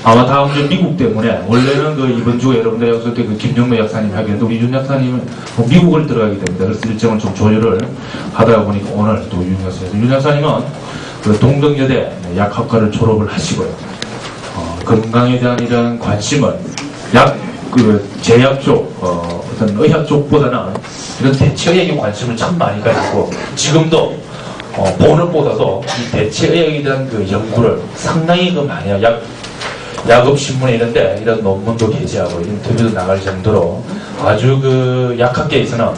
아마 다음 주 미국 때문에 원래는 그 이번 주에 여러분들이 약속할 때 그 김영래 약사님 하기에도 우리 윤 약사님은 미국을 들어가기 때문에 그래서 일정을 좀 조율을 하다 보니까 오늘 또 윤 약사님은 그 동덕여대 약학과를 졸업을 하시고요. 건강에 대한 이런 관심은 그 제약 쪽, 어떤 의학 쪽보다는 이런 대체의학에 관심을 참 많이 가지고 지금도 본업보다도 이 대체의학에 대한 그 연구를 상당히 그 많이 해요. 약업신문에 이런데 이런 논문도 게재하고 인터뷰도 나갈 정도로 아주 그 약학계에서는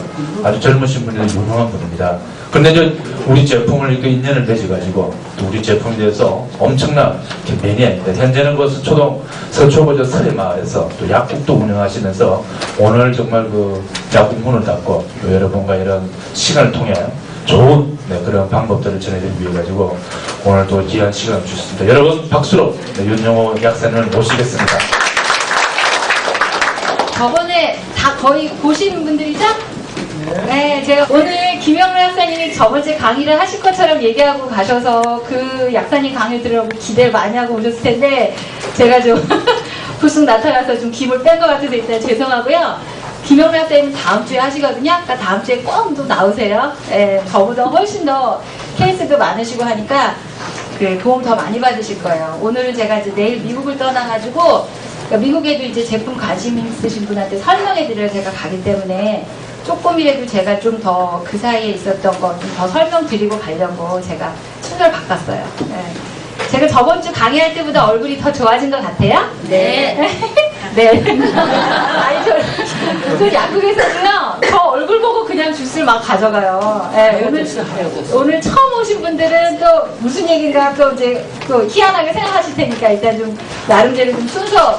아주 젊으신 분들이 유명한 분입니다. 그런데 이제 우리 제품을 이렇게 인연을 맺어가지고 또 우리 제품에 대해서 엄청난 매니아입니다. 현재는 그 서초보저 설해마을에서 또 약국도 운영하시면서 오늘 정말 그 약국 문을 닫고 또 여러분과 이런 시간을 통해 좋은 그런 방법들을 전해드리기 위해 가지고 오늘 또 귀한 시간을 주셨습니다. 여러분 박수로 윤영호 약사님을 모시겠습니다. 저번에 다 거의 보신 분들이죠? 네, 제가 오늘 김영래 약사님이 저번주에 강의를 하실 것처럼 얘기하고 가셔서 그 약사님 강의 들으려고 기대를 많이 하고 오셨을 텐데 제가 좀 불쑥 나타나서 좀 기분 뺀 것 같아서 일단 죄송하고요. 김영래 학생님 다음 주에 하시거든요. 그러니까 다음 주에 꼭 또 나오세요. 예, 저보다 훨씬 더 케이스도 많으시고 하니까 그 도움 더 많이 받으실 거예요. 오늘은 제가 이제 내일 미국을 떠나가지고 그러니까 미국에도 이제 제품 관심 있으신 분한테 설명해 드려야 제가 가기 때문에 조금이라도 제가 좀 더 그 사이에 있었던 거 좀 더 설명드리고 가려고 제가 순서를 바꿨어요. 예. 제가 저번 주 강의할 때보다 얼굴이 더 좋아진 것 같아요? 네. 네. 아니, 저 약국에서도요, 저 얼굴 보고 그냥 주스를 막 가져가요. 네, 오늘 처음 오신 분들은 또 무슨 얘기인가 또 이제 또 희한하게 생각하실 테니까 일단 좀 나름대로 좀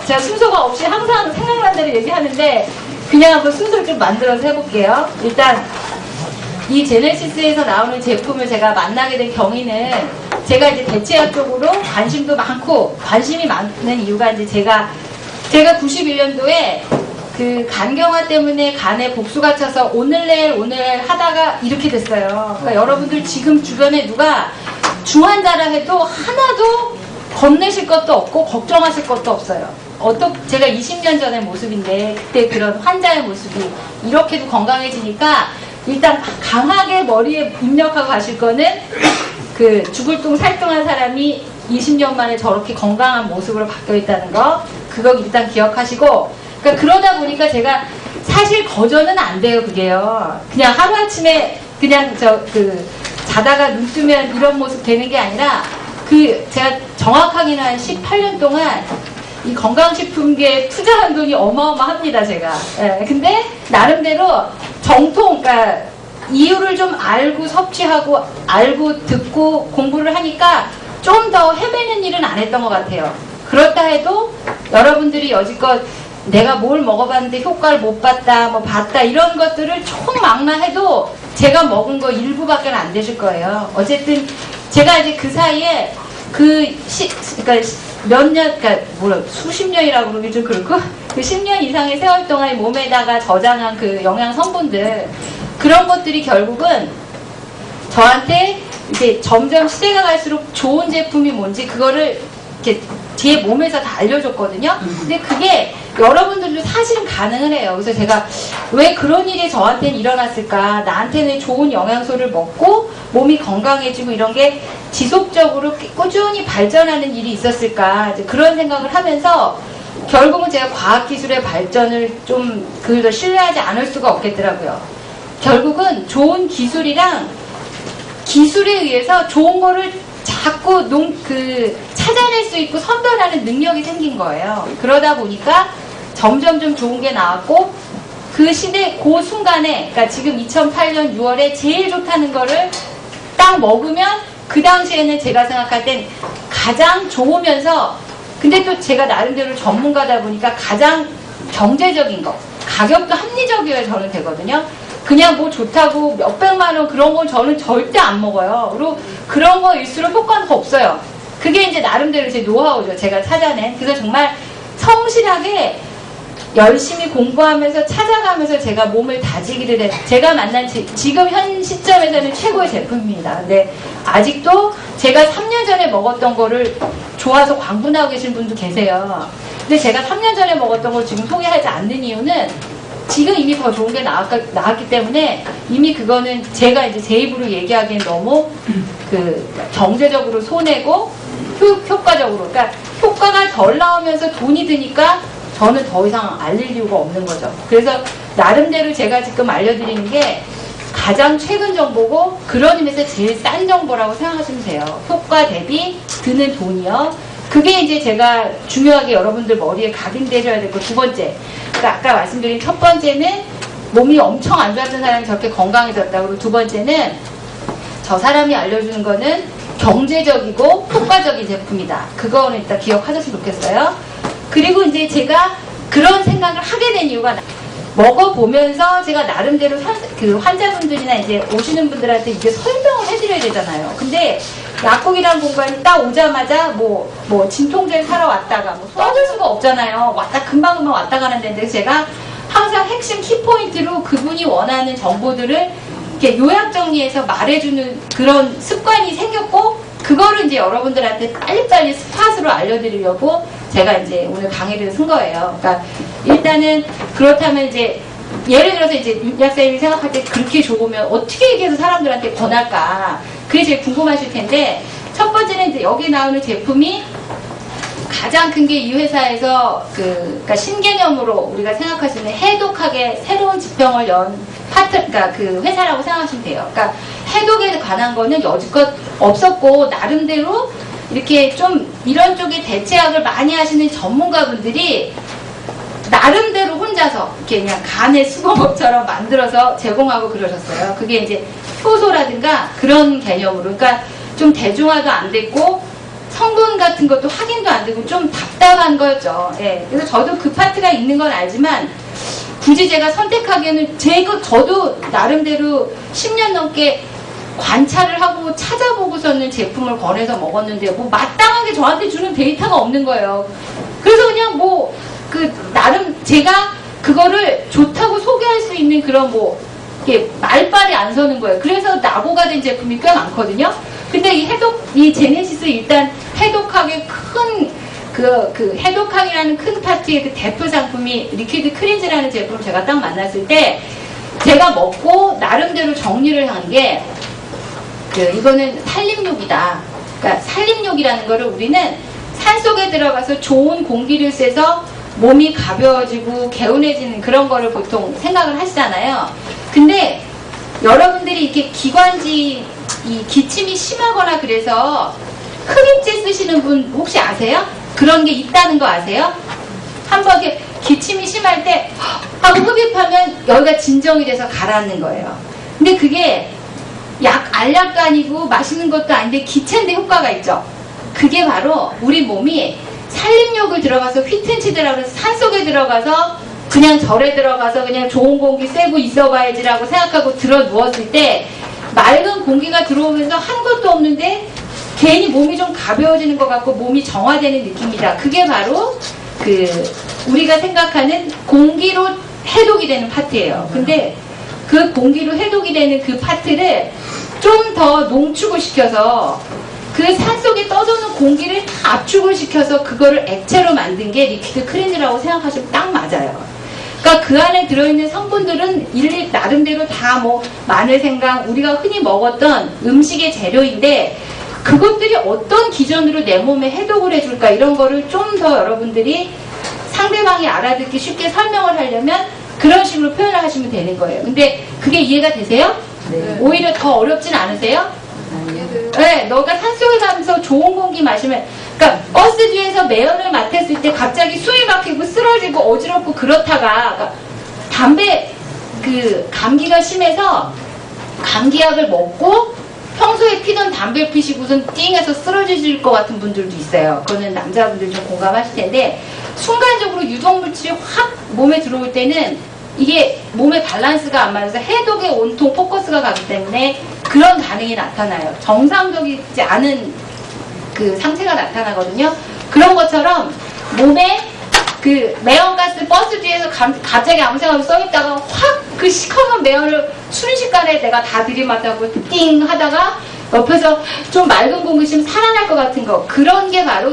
제가 순서가 없이 항상 생각난 대로 얘기하는데 그냥 한번 순서를 좀 만들어서 해볼게요. 일단 이 제네시스에서 나오는 제품을 제가 만나게 된 경위는 제가 이제 대체약 쪽으로 관심도 많고 관심이 많은 이유가 이제 제가 91년도에 그 간경화 때문에 간에 복수가 차서 오늘 내일 하다가 이렇게 됐어요. 그러니까 여러분들 지금 주변에 누가 중환자라 해도 하나도 겁내실 것도 없고 걱정하실 것도 없어요. 제가 20년 전의 모습인데 그때 그런 환자의 모습이 이렇게도 건강해지니까 일단 강하게 머리에 입력하고 가실 거는 그 죽을 둥 살둥한 사람이 20년 만에 저렇게 건강한 모습으로 바뀌어 있다는 거 그거 일단 기억하시고 그러다 보니까 제가 사실 거저는 안 돼요. 그게요. 그냥 하루아침에 그냥 자다가 눈 뜨면 이런 모습 되는 게 아니라 제가 정확하게는 한 18년 동안 이 건강식품계에 투자한 돈이 어마어마합니다. 제가. 예, 근데 나름대로 그러니까 이유를 좀 알고 섭취하고 알고 듣고 공부를 하니까 좀 더 헤매는 일은 안 했던 것 같아요. 그렇다 해도 여러분들이 여지껏 내가 뭘 먹어봤는데 효과를 못 봤다, 뭐 봤다 이런 것들을 총망라해도 제가 먹은 거 일부밖에 안 되실 거예요. 어쨌든 제가 이제 그 사이에 그러니까 수십 년이라고 그러기 좀 그렇고 그 10년 이상의 세월 동안 몸에다가 저장한 그 영양 성분들 그런 것들이 결국은 저한테 이제 점점 시대가 갈수록 좋은 제품이 뭔지 그거를 이렇게 제 몸에서 다 알려줬거든요. 근데 그게 여러분들도 사실은 가능을 해요. 그래서 제가 왜 그런 일이 저한테는 일어났을까? 나한테는 좋은 영양소를 먹고 몸이 건강해지고 이런 게 지속적으로 꾸준히 발전하는 일이 있었을까? 이제 그런 생각을 하면서 결국은 제가 과학기술의 발전을 좀 그걸 신뢰하지 않을 수가 없겠더라고요. 결국은 좋은 기술이랑 기술에 의해서 좋은 거를 자꾸 찾아낼 수 있고 선별하는 능력이 생긴 거예요. 그러다 보니까 점점 좀 좋은 게 나왔고 그 순간에 그러니까 지금 2008년 6월에 제일 좋다는 거를 딱 먹으면 그 당시에는 제가 생각할 땐 가장 좋으면서 근데 또 제가 나름대로 전문가다 보니까 가장 경제적인 거 가격도 합리적이어야 저는 되거든요. 그냥 뭐 좋다고 몇백만 원 그런 건 저는 절대 안 먹어요. 그리고 그런 거일수록 효과는 더 없어요. 그게 이제 나름대로 제 노하우죠. 제가 찾아낸. 그래서 정말 성실하게 열심히 공부하면서 찾아가면서 제가 몸을 다지기를 해요. 제가 만난 지금 현 시점에서는 최고의 제품입니다. 근데 아직도 제가 3년 전에 먹었던 거를 좋아서 광분하고 계신 분도 계세요. 근데 제가 3년 전에 먹었던 걸 지금 소개하지 않는 이유는 지금 이미 더 좋은 게 나왔기 때문에 이미 그거는 제가 이제 제 입으로 얘기하기엔 너무 그 경제적으로 손해고 효과적으로, 그러니까 효과가 덜 나오면서 돈이 드니까 저는 더 이상 알릴 이유가 없는 거죠. 그래서 나름대로 제가 지금 알려드리는 게 가장 최근 정보고 그런 의미에서 제일 싼 정보라고 생각하시면 돼요. 효과 대비 드는 돈이요. 그게 이제 제가 중요하게 여러분들 머리에 각인되셔야 될 거 두 번째. 그러니까 아까 말씀드린 첫 번째는 몸이 엄청 안 좋았던 사람이 저렇게 건강해졌다고, 그리고 두 번째는 저 사람이 알려주는 거는 경제적이고 효과적인 제품이다. 그거는 일단 기억하셨으면 좋겠어요. 그리고 이제 제가 그런 생각을 하게 된 이유가 먹어보면서 제가 나름대로 그 환자분들이나 이제 오시는 분들한테 이제 설명을 해드려야 되잖아요. 근데 약국이란 공간이 딱 오자마자 뭐 진통제 사러 왔다가 뭐 써줄 수가 없잖아요. 금방 왔다 가는 데인데 제가 항상 핵심 키포인트로 그분이 원하는 정보들을 이렇게 요약 정리해서 말해주는 그런 습관이 생겼고, 그거를 이제 여러분들한테 빨리빨리 스팟으로 알려드리려고 제가 이제 오늘 강의를 쓴 거예요. 그러니까 일단은 그렇다면 이제 예를 들어서 이제 윤 약사님이 생각할 때 그렇게 좋으면 어떻게 얘기해서 사람들한테 권할까? 그게 제일 궁금하실 텐데, 첫 번째는 이제 여기 나오는 제품이 가장 큰 게 이 회사에서 그러니까 신개념으로 우리가 생각하시는 해독하게 새로운 지평을 연 그러니까 그 회사라고 생각하시면 돼요. 그러니까 해독에 관한 거는 여지껏 없었고, 나름대로 이렇게 좀 이런 쪽에 대체약을 많이 하시는 전문가분들이 나름대로 혼자서 이렇게 그냥 간의 수공업처럼 만들어서 제공하고 그러셨어요. 그게 이제 효소라든가 그런 개념으로, 그러니까 좀 대중화도 안 됐고 성분 같은 것도 확인도 안 되고 좀 답답한 거였죠. 예. 그래서 저도 그 파트가 있는 건 알지만 굳이 제가 선택하기에는 저도 나름대로 10년 넘게 관찰을 하고 찾아보고서는 제품을 권해서 먹었는데 뭐 마땅하게 저한테 주는 데이터가 없는 거예요. 그래서 그냥 나름 제가 그거를 좋다고 소개할 수 있는 그런 이게 말빨이 안 서는 거예요. 그래서 나보가 된 제품이 꽤 많거든요. 근데 이 제네시스 일단 해독하게 해독하기라는 큰 파트의 그 대표 상품이 리퀴드 크린즈라는 제품을 제가 딱 만났을 때 제가 먹고 나름대로 정리를 한 게 이거는 산림욕이다. 그러니까 산림욕이라는 거를 우리는 산속에 들어가서 좋은 공기를 쐬서 몸이 가벼워지고 개운해지는 그런 거를 보통 생각을 하시잖아요. 근데 여러분들이 이렇게 기관지 기침이 심하거나 그래서 흡입제 쓰시는 분 혹시 아세요? 그런 게 있다는 거 아세요? 한번 이렇게 기침이 심할 때 하고 흡입하면 여기가 진정이 돼서 가라앉는 거예요. 근데 그게 알약도 아니고 맛있는 것도 아닌데 기체인데 효과가 있죠. 그게 바로 우리 몸이 산림욕을 들어가서 휘튼치더라고 해서 산속에 들어가서 그냥 절에 들어가서 그냥 좋은 공기 쐬고 있어봐야지라고 생각하고 들어 누웠을 때 맑은 공기가 들어오면서 한 것도 없는데 괜히 몸이 좀 가벼워지는 것 같고 몸이 정화되는 느낌이다. 그게 바로 우리가 생각하는 공기로 해독이 되는 파트예요. 근데 그 공기로 해독이 되는 그 파트를 좀 더 농축을 시켜서 그 산속에 떠도는 공기를 압축을 시켜서 그거를 액체로 만든 게 리퀴드 크린즈라고 생각하시면 딱 맞아요. 그러니까 그 안에 들어있는 성분들은 일일이 나름대로 다 마늘생강 우리가 흔히 먹었던 음식의 재료인데 그것들이 어떤 기전으로 내 몸에 해독을 해줄까 이런 거를 좀 더 여러분들이 상대방이 알아듣기 쉽게 설명을 하려면 그런 식으로 표현을 하시면 되는 거예요. 근데 그게 이해가 되세요? 네. 오히려 더 어렵진 않으세요? 네, 너가 산속에 가면서 좋은 공기 마시면, 그러니까 버스 뒤에서 매연을 맡았을 때 갑자기 숨이 막히고 쓰러지고 어지럽고 그렇다가 담배 감기가 심해서 감기약을 먹고 평소에 피던 담배 피시고선 띵해서 쓰러지실 것 같은 분들도 있어요. 그거는 남자분들 좀 공감하실 텐데 순간적으로 유독물질이 확 몸에 들어올 때는 이게 몸의 밸런스가 안 맞아서 해독에 온통 포커스가 가기 때문에 그런 반응이 나타나요. 정상적이지 않은 상태가 나타나거든요. 그런 것처럼 몸에 매연가스 버스 뒤에서 갑자기 아무 생각 없이 써있다가 확 시커먼 매연을 순식간에 내가 다 들이마다고 띵 하다가 옆에서 좀 맑은 공기 있으면 살아날 것 같은 거. 그런 게 바로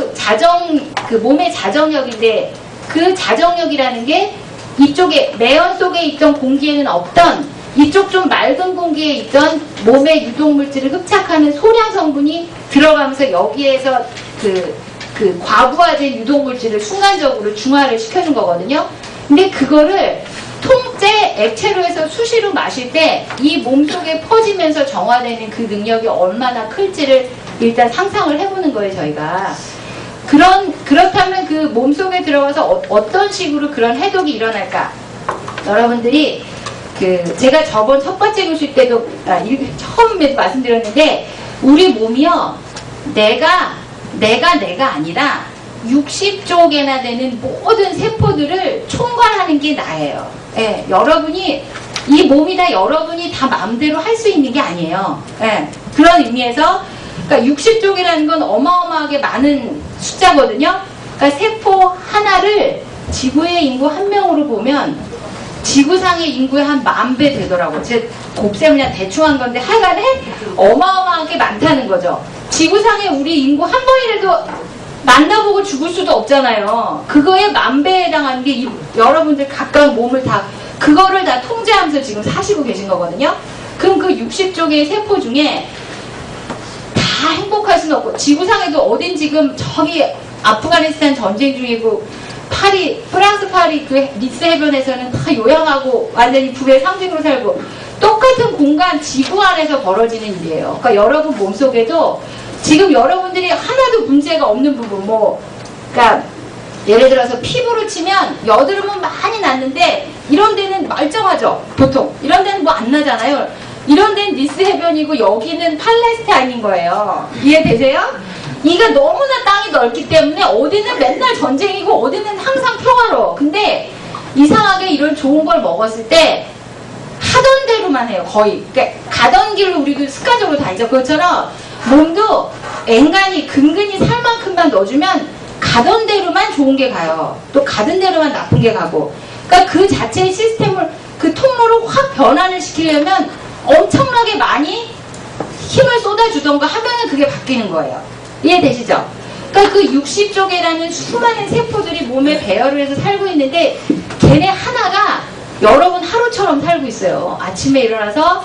그 몸의 자정력인데, 그 자정력이라는 게 이쪽에 매연 속에 있던 공기에는 없던, 이쪽 좀 맑은 공기에 있던 몸의 유독물질을 흡착하는 소량 성분이 들어가면서 여기에서 그 과부하된 유독물질을 순간적으로 중화를 시켜준 거거든요. 근데 그거를 통째 액체로 해서 수시로 마실 때 이 몸속에 퍼지면서 정화되는 그 능력이 얼마나 클지를 일단 상상을 해보는 거예요, 저희가. 그렇다면 그 몸속에 들어가서 어떤 식으로 그런 해독이 일어날까? 여러분들이 제가 저번 첫 번째 교실 때도 처음에도 말씀드렸는데, 우리 몸이요, 내가 아니라 60쪽에나 되는 모든 세포들을 총괄하는 게 나예요. 예, 여러분이 이 몸이 다 여러분이 다 마음대로 할 수 있는 게 아니에요. 예, 그런 의미에서 그러니까 60쪽이라는 건 어마어마하게 많은 숫자거든요. 그러니까 세포 하나를 지구의 인구 1명으로 보면 지구상의 인구의 한 10,000배 되더라고요. 제 곱셈 그냥 대충 한 건데 하여간에 어마어마하게 많다는 거죠. 지구상의 우리 인구 한 번이라도 만나보고 죽을 수도 없잖아요. 그거에 10,000배에 해당하는 게 여러분들 각각 몸을 그거를 다 통제하면서 지금 사시고 계신 거거든요. 그럼 그 60쪽의 세포 중에 다 행복할 수는 없고, 지구상에도 어딘 지금 저기 아프가니스탄 전쟁 중이고, 프랑스 파리 그 니스 해변에서는 다 요양하고 완전히 북의 상징으로 살고, 똑같은 공간 지구 안에서 벌어지는 일이에요. 그러니까 여러분 몸속에도 지금 여러분들이 하나도 문제가 없는 부분, 그러니까 예를 들어서 피부로 치면 여드름은 많이 났는데 이런 데는 멀쩡하죠. 보통 이런 데는 뭐 안 나잖아요. 이런 데는 니스 해변이고 여기는 팔레스타인인 거예요. 이해되세요? 이가 너무나 땅이 넓기 때문에 어디는 맨날 전쟁이고 어디는 항상 평화로워. 근데 이상하게 이런 좋은 걸 먹었을 때 하던 대로만 해요. 거의. 그러니까 가던 길로 우리도 습관적으로 다니죠. 그것처럼 몸도 앵간히 근근히 살 만큼만 넣어주면 가던 대로만 좋은 게 가요. 또 가던 대로만 나쁜 게 가고. 그러니까 그 자체의 시스템을, 그 통로를 확 변환을 시키려면 엄청나게 많이 힘을 쏟아주던가 하면은 그게 바뀌는 거예요. 이해되시죠? 그러니까 그 60쪽이라는 수많은 세포들이 몸에 배열을 해서 살고 있는데, 걔네 하나가 여러분 하루처럼 살고 있어요. 아침에 일어나서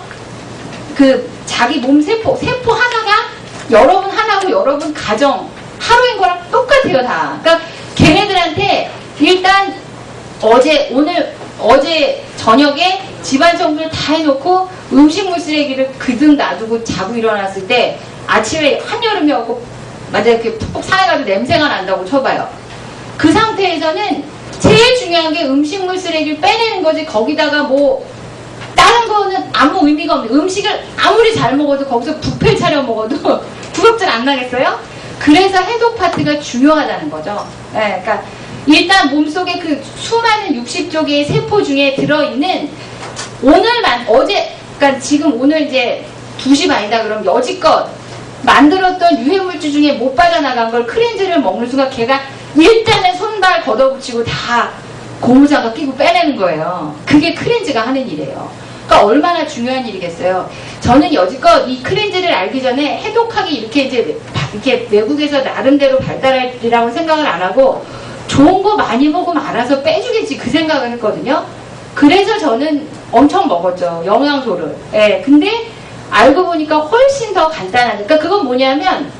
그 자기 몸 세포 하나가 여러분 하나고 여러분 가정 하루인 거랑 똑같아요, 다. 그러니까 걔네들한테 일단 어제 저녁에 집안 청소를 다 해놓고 음식물 쓰레기를 그득 놔두고 자고 일어났을 때 아침에 한여름이었고 완전 이렇게 푹푹 상해가지고 냄새가 난다고 쳐봐요. 그 상태에서는 제일 중요한 게 음식물 쓰레기를 빼내는 거지, 거기다가 뭐 다른 거는 아무 의미가 없는, 음식을 아무리 잘 먹어도 거기서 뷔페 차려 먹어도 부럽진 안 나겠어요? 그래서 해독 파트가 중요하다는 거죠. 네, 그러니까 일단 몸속에 그 수많은 60쪽의 세포 중에 들어있는 그러니까 지금 오늘 이제 2시 반이다 그러면 여지껏 만들었던 유해물질 중에 못 빠져나간 걸 크렌즈를 먹는 순간 걔가 일단은 손발 걷어붙이고 다 고무장갑 끼고 빼내는 거예요. 그게 크렌즈가 하는 일이에요. 그러니까 얼마나 중요한 일이겠어요. 저는 여지껏 이 크렌즈를 알기 전에 해독하기 이렇게 외국에서 나름대로 발달할 일이라고 생각을 안 하고 좋은 거 많이 먹으면 알아서 빼주겠지 그 생각을 했거든요. 그래서 저는 엄청 먹었죠, 영양소를. 예, 근데 알고 보니까 훨씬 더 간단한, 그러니까 그건 뭐냐면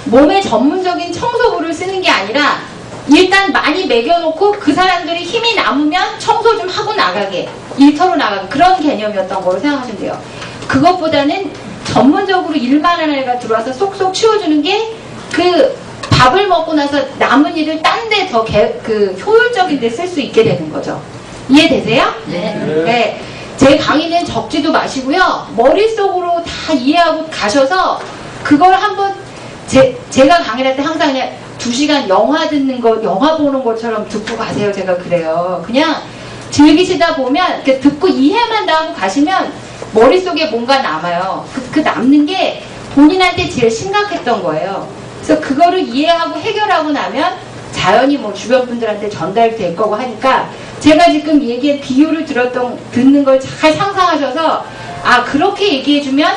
몸에 전문적인 청소부를 쓰는 게 아니라 일단 많이 먹여놓고 그 사람들이 힘이 남으면 청소 좀 하고 나가게, 일터로 나가게, 그런 개념이었던 거로 생각하시면 돼요. 그것보다는 전문적으로 일만 하는 애가 들어와서 쏙쏙 치워주는 게 그 밥을 먹고 나서 남은 일을 딴 데 더 효율적인 데 쓸 수 있게 되는 거죠. 이해되세요? 네. 네. 제 강의는 적지도 마시고요. 머릿속으로 다 이해하고 가셔서 그걸 한번 제가 강의를 할 때 항상 그냥 2시간 영화 보는 것처럼 듣고 가세요. 제가 그래요. 그냥 즐기시다 보면 듣고 이해만 다 하고 가시면 머릿속에 뭔가 남아요. 그 남는 게 본인한테 제일 심각했던 거예요. 그래서 그거를 이해하고 해결하고 나면 자연히 뭐 주변 분들한테 전달될 거고 하니까 제가 지금 얘기한 비유를 듣는 걸 잘 상상하셔서 그렇게 얘기해주면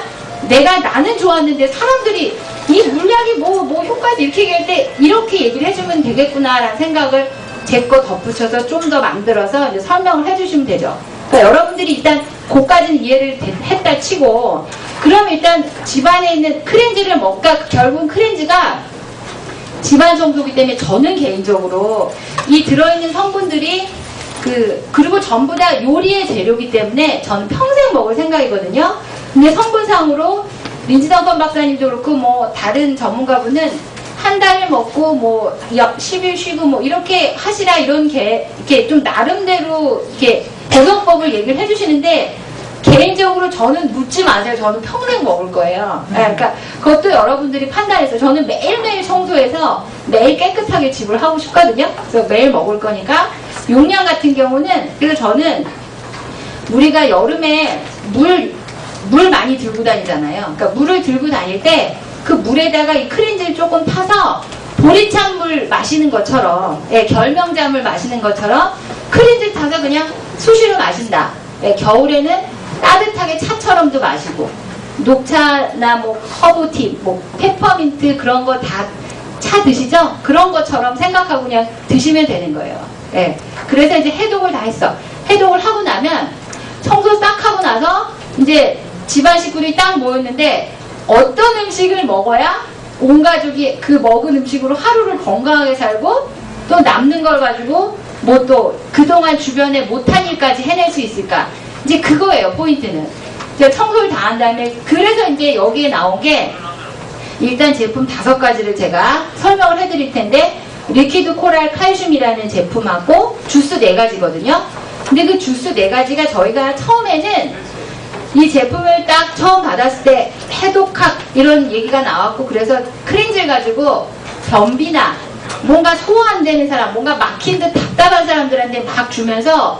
나는 좋았는데 사람들이 이 물약이 뭐 효과도 이렇게 얘기할 때 이렇게 얘기를 해주면 되겠구나라는 생각을 제 거 덧붙여서 좀 더 만들어서 이제 설명을 해주시면 되죠. 그러니까 여러분들이 일단 그까지는 이해를 했다 치고, 그럼 일단 집안에 있는 크렌즈를 먹까, 결국은 크렌즈가 집안 청소기 때문에 저는 개인적으로 이 들어있는 성분들이 그리고 전부 다 요리의 재료이기 때문에 저는 평생 먹을 생각이거든요. 근데 성분상으로 린지던컨 박사님도 그렇고 뭐 다른 전문가분은 한 달을 먹고 뭐 10일 쉬고 뭐 이렇게 하시라 이런 게 이렇게 좀 나름대로 이렇게 보정법을 얘기를 해주시는데, 개인적으로 저는 묻지 마세요. 저는 평생 먹을 거예요. 그러니까 그것도 여러분들이 판단해서, 저는 매일매일 청소해서 매일 깨끗하게 집을 하고 싶거든요. 그래서 매일 먹을 거니까. 용량 같은 경우는, 그래서 저는 우리가 여름에 물 많이 들고 다니잖아요. 그러니까 물을 들고 다닐 때 그 물에다가 이 크린즈를 조금 타서 보리찬 물 마시는 것처럼, 결명잠을 마시는 것처럼 크린즈 타서 그냥 수시로 마신다. 겨울에는 따뜻하게 차처럼도 마시고, 녹차나 뭐 허브티, 뭐 페퍼민트 그런 거 다 차 드시죠? 그런 것처럼 생각하고 그냥 드시면 되는 거예요. 그래서 이제 해독을 다 했어. 해독을 하고 나면 청소 싹 하고 나서 이제 집안 식구들이 딱 모였는데, 어떤 음식을 먹어야 온 가족이 그 먹은 음식으로 하루를 건강하게 살고 또 남는 걸 가지고 뭐 또 그동안 주변에 못한 일까지 해낼 수 있을까? 이제 그거예요, 포인트는. 제가 청소를 다 한 다음에, 그래서 이제 여기에 나온 게 일단 제품 5가지를 제가 설명을 해드릴 텐데, 리퀴드 코랄 칼슘이라는 제품하고 주스 4가지거든요. 근데 그 주스 4가지가 저희가 처음에는 이 제품을 딱 처음 받았을 때 해독학 이런 얘기가 나왔고, 그래서 크린즈를 가지고 변비나 뭔가 소화 안 되는 사람, 뭔가 막힌 듯 답답한 사람들한테 막 주면서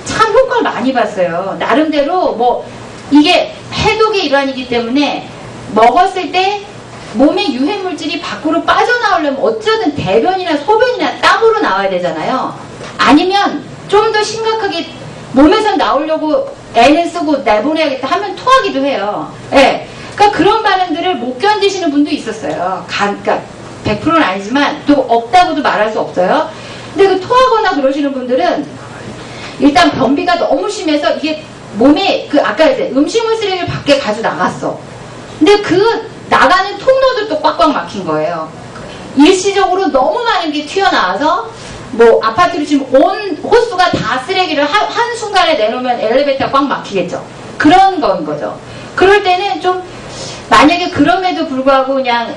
참 효과를 많이 봤어요. 나름대로 뭐 이게 해독의 일환이기 때문에 먹었을 때 몸의 유해 물질이 밖으로 빠져나오려면 어쩌든 대변이나 소변이나 땀으로 나와야 되잖아요. 아니면 좀 더 심각하게 몸에서 나오려고 애는 쓰고 내보내야겠다 하면 토하기도 해요. 그러니까 그런 반응들을 못 견디시는 분도 있었어요. 그러니까 100%는 아니지만 또 없다고도 말할 수 없어요. 근데 그 토하거나 그러시는 분들은 일단 변비가 너무 심해서 이게 몸에 아까 이제 음식물 쓰레기를 밖에 가져 나갔어. 근데 그 나가는 통로도 또 꽉꽉 막힌 거예요. 일시적으로 너무 많은 게 튀어나와서 뭐 아파트로 지금 온 호수가 다 쓰레기를 한순간에 내놓으면 엘리베이터가 꽉 막히겠죠. 그런 건 거죠. 그럴 때는 좀 만약에 그럼에도 불구하고 그냥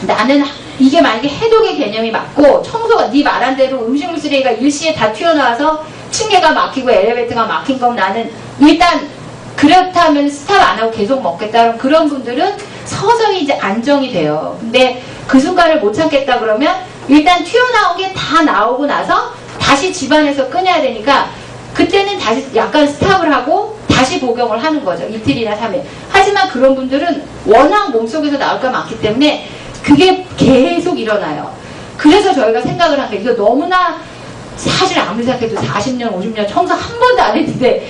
나는 이게 만약에 해독의 개념이 맞고 청소가 네 말한 대로 음식물 쓰레기가 일시에 다 튀어나와서 층계가 막히고 엘리베이터가 막힌 건 나는 일단 그렇다면 스탑 안 하고 계속 먹겠다. 그럼 그런 분들은 서서히 이제 안정이 돼요. 근데 그 순간을 못 참겠다 그러면 일단 튀어나온 게 다 나오고 나서 다시 집안에서 끊어야 되니까 그때는 다시 약간 스탑을 하고 다시 복용을 하는 거죠. 이틀이나 3일. 하지만 그런 분들은 워낙 몸속에서 나올 거 많기 때문에 그게 계속 일어나요. 그래서 저희가 생각을 한 게, 이거 너무나 사실 아무리 생각해도 40년, 50년 청소 한 번도 안 했는데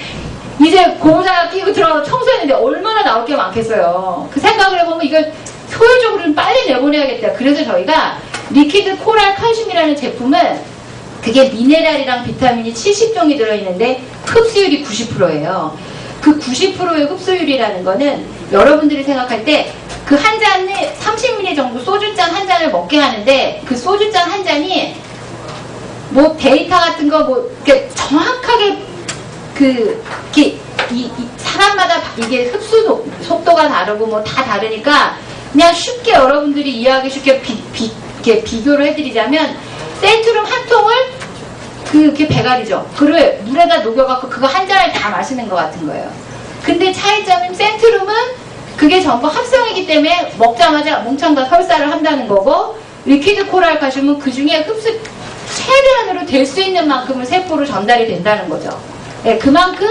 이제 고무장갑 끼고 들어가서 청소했는데 얼마나 나올 게 많겠어요. 그 생각을 해보면 이걸 효율적으로 좀 빨리 내보내야겠다. 그래서 저희가 리퀴드 코랄 칼슘이라는 제품은 그게 미네랄이랑 비타민이 70종이 들어있는데 흡수율이 90%예요. 그 90%의 흡수율이라는 거는 여러분들이 생각할 때 그 한 잔에 30ml 정도 소주잔 한 잔을 먹게 하는데, 그 소주잔 한 잔이 뭐 데이터 같은 거 뭐 이렇게 정확하게 사람마다 이게 흡수 속도가 다르고 뭐 다 다르니까 그냥 쉽게 여러분들이 이해하기 쉽게 비교를 해드리자면, 센트룸 한 통을 그게 배갈이죠. 그걸 물에다 녹여갖고 그거 한 잔을 다 마시는 것 같은 거예요. 근데 차이점은 센트룸은 그게 전부 합성이기 때문에 먹자마자 몽창 다 설사를 한다는 거고, 리퀴드 코랄 칼슘은 그 중에 흡수 최대한으로 될 수 있는 만큼은 세포로 전달이 된다는 거죠. 그만큼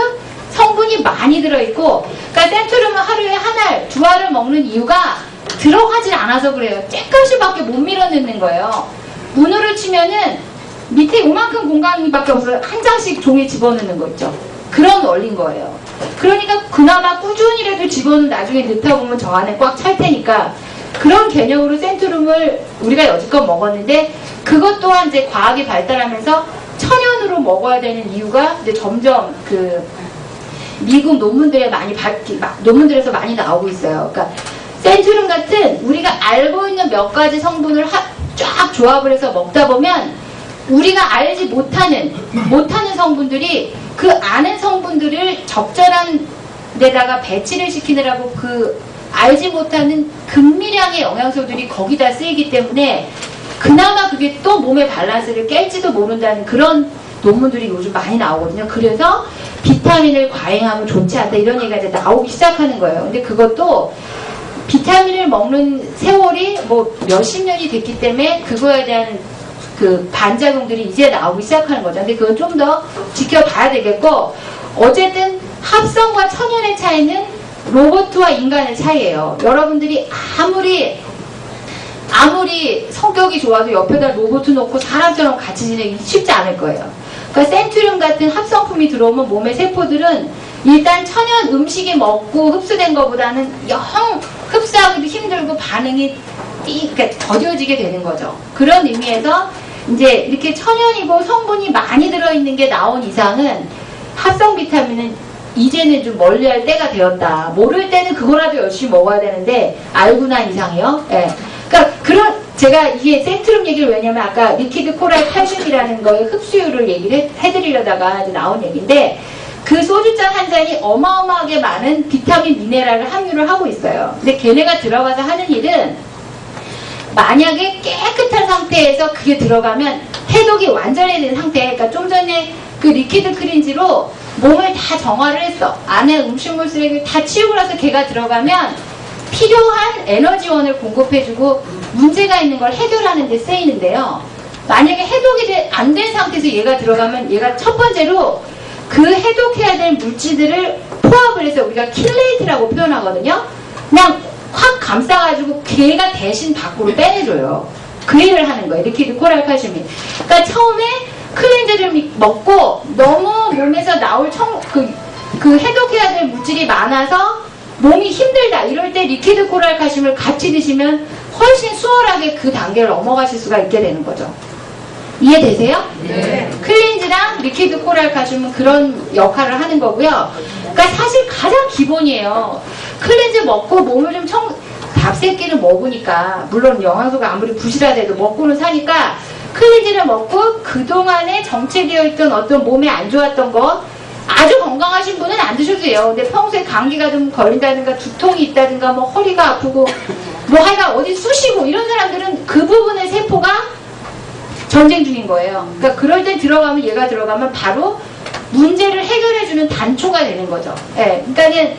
성분이 많이 들어있고, 그러니까 센트룸은 하루에 한 알, 2알을 먹는 이유가 들어가질 않아서 그래요. 쬐끔씩밖에 못 밀어넣는 거예요. 문으로 치면은 밑에 요만큼 공간밖에 없어요. 한 장씩 종이 집어넣는 거 있죠. 그런 원리인 거예요. 그러니까 그나마 꾸준히라도 직원을 나중에 넣다 보면 저 안에 꽉 찰 테니까 그런 개념으로 센트룸을 우리가 여지껏 먹었는데 그것 또한 이제 과학이 발달하면서 천연으로 먹어야 되는 이유가 이제 점점 그 미국 논문들에서 많이 나오고 있어요. 그러니까 센트룸 같은 우리가 알고 있는 몇 가지 성분을 쫙 조합을 해서 먹다 보면 우리가 알지 못하는 성분들이 그 아는 성분들을 적절한 데다가 배치를 시키느라고 그 알지 못하는 금미량의 영양소들이 거기다 쓰이기 때문에 그나마 그게 또 몸의 밸런스를 깰지도 모른다는 그런 논문들이 요즘 많이 나오거든요. 그래서 비타민을 과잉하면 좋지 않다 이런 얘기가 이제 나오기 시작하는 거예요. 근데 그것도 비타민을 먹는 세월이 뭐 몇십 년이 됐기 때문에 그거에 대한 그 반작용들이 이제 나오기 시작하는 거죠. 근데 그건 좀 더 지켜봐야 되겠고, 어쨌든 합성과 천연의 차이는 로봇과 인간의 차이예요. 여러분들이 아무리 성격이 좋아도 옆에다 로봇 놓고 사람처럼 같이 지내기 쉽지 않을 거예요. 그러니까 센트륨 같은 합성품이 들어오면 몸의 세포들은 일단 천연 음식이 먹고 흡수된 것보다는 영 흡수하기도 힘들고 반응이 그러니까 더뎌지게 되는 거죠. 그런 의미에서 이제 이렇게 천연이고 성분이 많이 들어있는 게 나온 이상은 합성 비타민은 이제는 좀 멀리할 때가 되었다. 모를 때는 그거라도 열심히 먹어야 되는데 알고 난 이상이요. 예. 그러니까 제가 이게 센트룸 얘기를 왜냐면 아까 리퀴드 코랄 칼슘이라는 거의 흡수율을 얘기를 해드리려다가 이제 나온 얘기인데 그 소주잔 한 잔이 어마어마하게 많은 비타민 미네랄을 함유를 하고 있어요. 근데 걔네가 들어가서 하는 일은 만약에 깨끗한 상태에서 그게 들어가면 해독이 완전히 된 상태, 그러니까 좀 전에 그 리퀴드 크린지로 몸을 다 정화를 했어. 안에 음식물 쓰레기 다 치우고 나서 걔가 들어가면 필요한 에너지원을 공급해주고 문제가 있는 걸 해결하는 데 쓰이는데요. 만약에 해독이 안 된 상태에서 얘가 들어가면 얘가 첫 번째로 그 해독해야 될 물질들을 포함을 해서 우리가 킬레이트라고 표현하거든요. 그냥 확 감싸가지고 걔가 대신 밖으로 빼내줘요. 그 일을 하는 거예요. 리퀴드 코랄 칼슘이. 그러니까 처음에 클렌저를 먹고 너무 몸에서 나올 그 해독해야 될 물질이 많아서 몸이 힘들다 이럴 때 리퀴드 코랄 칼슘을 같이 드시면 훨씬 수월하게 그 단계를 넘어가실 수가 있게 되는 거죠. 이해되세요? 네. 클렌즈랑 리퀴드 코랄 칼슘은 그런 역할을 하는 거고요. 그러니까 사실 가장 기본이에요. 클렌즈 먹고 몸을 좀 밥새끼를 먹으니까 물론 영양소가 아무리 부실하더라도 먹고는 사니까 클렌즈를 먹고 그동안에 정체되어 있던 어떤 몸에 안 좋았던 거 아주 건강하신 분은 안 드셔도 돼요. 근데 평소에 감기가 좀 걸린다든가 두통이 있다든가 뭐 허리가 아프고 뭐 하여간 어디 쑤시고 이런 사람들은 그 부분의 세포가 전쟁 중인 거예요. 그러니까 그럴 때 얘가 들어가면 바로 문제를 해결해주는 단초가 되는 거죠. 예. 그러니까는